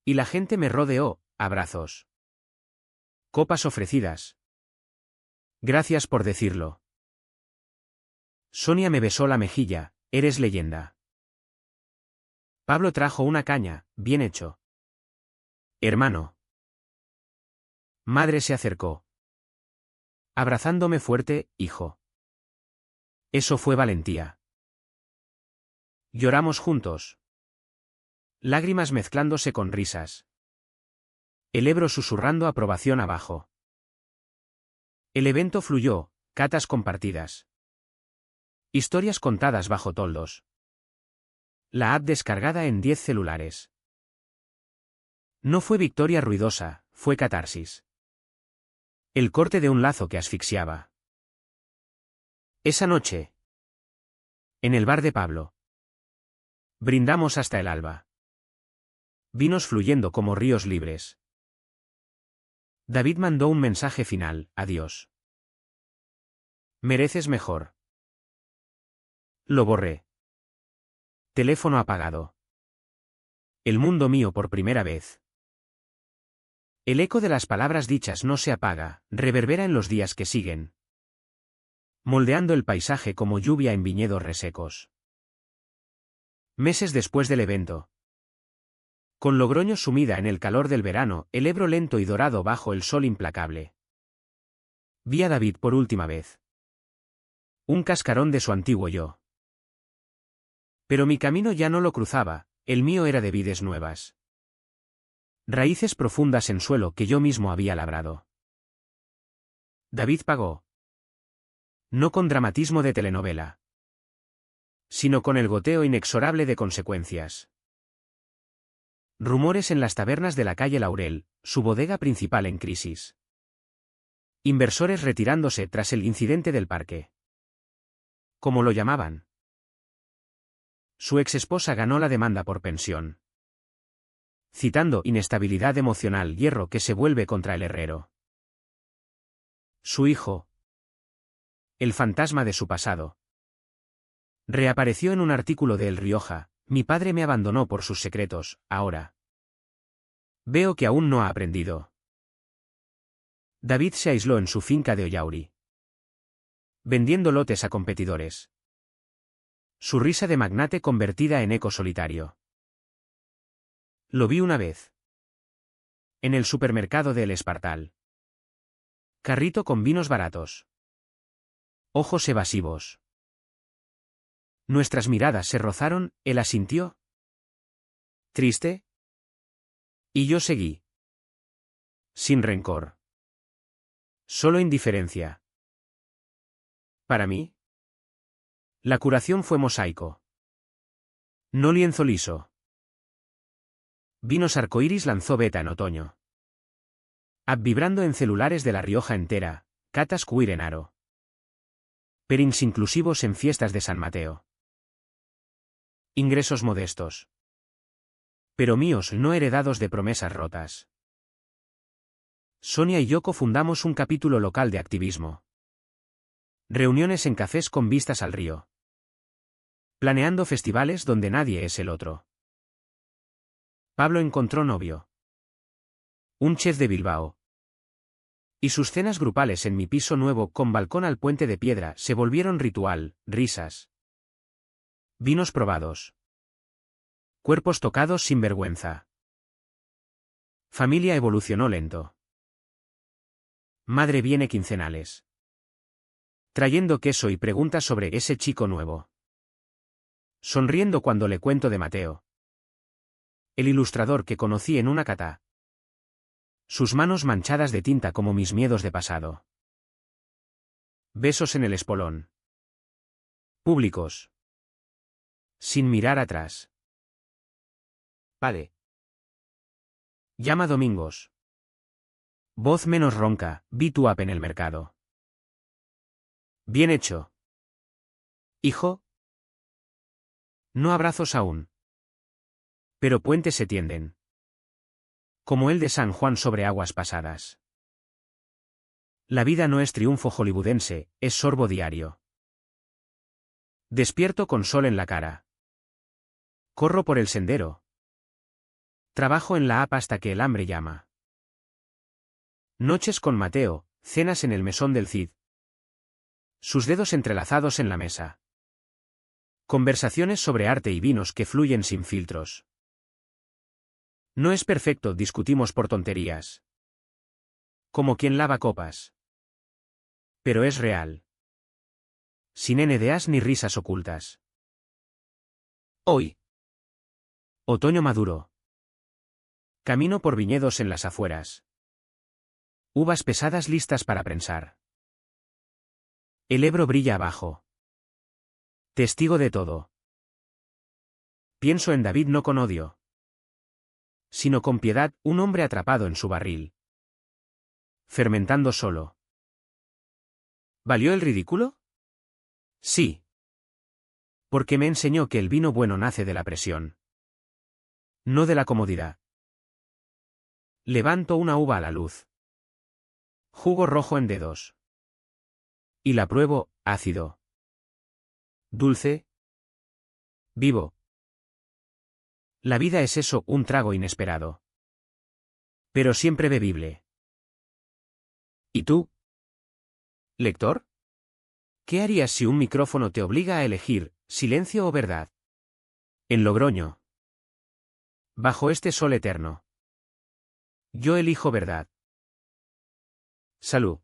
Y la gente me rodeó, abrazos. Copas ofrecidas. Gracias por decirlo. Sonia me besó la mejilla, eres leyenda. Pablo trajo una caña, bien hecho. Hermano. Madre se acercó. Abrazándome fuerte, hijo. Eso fue valentía. Lloramos juntos. Lágrimas mezclándose con risas. El Ebro susurrando aprobación abajo. El evento fluyó, catas compartidas. Historias contadas bajo toldos. La app descargada en 10 celulares. No fue victoria ruidosa, fue catarsis. El corte de un lazo que asfixiaba. Esa noche. En el bar de Pablo. Brindamos hasta el alba. Vinos fluyendo como ríos libres. David mandó un mensaje final, adiós. Mereces mejor. Lo borré. Teléfono apagado. El mundo mío por primera vez. El eco de las palabras dichas no se apaga, reverbera en los días que siguen. Moldeando el paisaje como lluvia en viñedos resecos. Meses después del evento. Con Logroño sumida en el calor del verano, el Ebro lento y dorado bajo el sol implacable. Vi a David por última vez. Un cascarón de su antiguo yo. Pero mi camino ya no lo cruzaba, el mío era de vides nuevas. Raíces profundas en suelo que yo mismo había labrado. David pagó. No con dramatismo de telenovela. Sino con el goteo inexorable de consecuencias. Rumores en las tabernas de la calle Laurel, su bodega principal en crisis. Inversores retirándose tras el incidente del parque. ¿Cómo lo llamaban? Su exesposa ganó la demanda por pensión. Citando inestabilidad emocional, hierro que se vuelve contra el herrero. Su hijo. El fantasma de su pasado. Reapareció en un artículo de El Rioja, mi padre me abandonó por sus secretos, ahora. Veo que aún no ha aprendido. David se aisló en su finca de Ollauri. Vendiendo lotes a competidores. Su risa de magnate convertida en eco solitario. Lo vi una vez. En el supermercado de El Espartal. Carrito con vinos baratos. Ojos evasivos. Nuestras miradas se rozaron, él asintió. ¿Triste? Y yo seguí. Sin rencor. Solo indiferencia. Para mí, la curación fue mosaico. No lienzo liso. Vinos arcoíris lanzó Beta en otoño. App vibrando en celulares de La Rioja entera, catas queer en Aro. Perins inclusivos en fiestas de San Mateo. Ingresos modestos. Pero míos no heredados de promesas rotas. Sonia y yo cofundamos un capítulo local de activismo. Reuniones en cafés con vistas al río. Planeando festivales donde nadie es el otro. Pablo encontró novio. Un chef de Bilbao. Y sus cenas grupales en mi piso nuevo con balcón al puente de piedra se volvieron ritual, risas. Vinos probados. Cuerpos tocados sin vergüenza. Familia evolucionó lento. Madre viene quincenales. Trayendo queso y preguntas sobre ese chico nuevo. Sonriendo cuando le cuento de Mateo. El ilustrador que conocí en una cata. Sus manos manchadas de tinta como mis miedos de pasado. Besos en el espolón. Públicos. Sin mirar atrás. Vale. Llama Domingos. Voz menos ronca, vi tu app en el mercado. Bien hecho. Hijo. No abrazos aún. Pero puentes se tienden. Como el de San Juan sobre aguas pasadas. La vida no es triunfo hollywoodense, es sorbo diario. Despierto con sol en la cara. Corro por el sendero. Trabajo en la app hasta que el hambre llama. Noches con Mateo, cenas en el mesón del Cid. Sus dedos entrelazados en la mesa. Conversaciones sobre arte y vinos que fluyen sin filtros. No es perfecto, discutimos por tonterías. Como quien lava copas. Pero es real. Sin NDAs ni risas ocultas. Hoy. Otoño maduro. Camino por viñedos en las afueras. Uvas pesadas listas para prensar. El Ebro brilla abajo. Testigo de todo. Pienso en David no con odio. Sino con piedad, un hombre atrapado en su barril. Fermentando solo. ¿Valió el ridículo? Sí. Porque me enseñó que el vino bueno nace de la presión. No de la comodidad. Levanto una uva a la luz. Jugo rojo en dedos. Y la pruebo, ácido. Dulce. Vivo. La vida es eso, un trago inesperado. Pero siempre bebible. ¿Y tú? ¿Lector? ¿Qué harías si un micrófono te obliga a elegir, silencio o verdad? En Logroño. Bajo este sol eterno. Yo elijo verdad. Salud.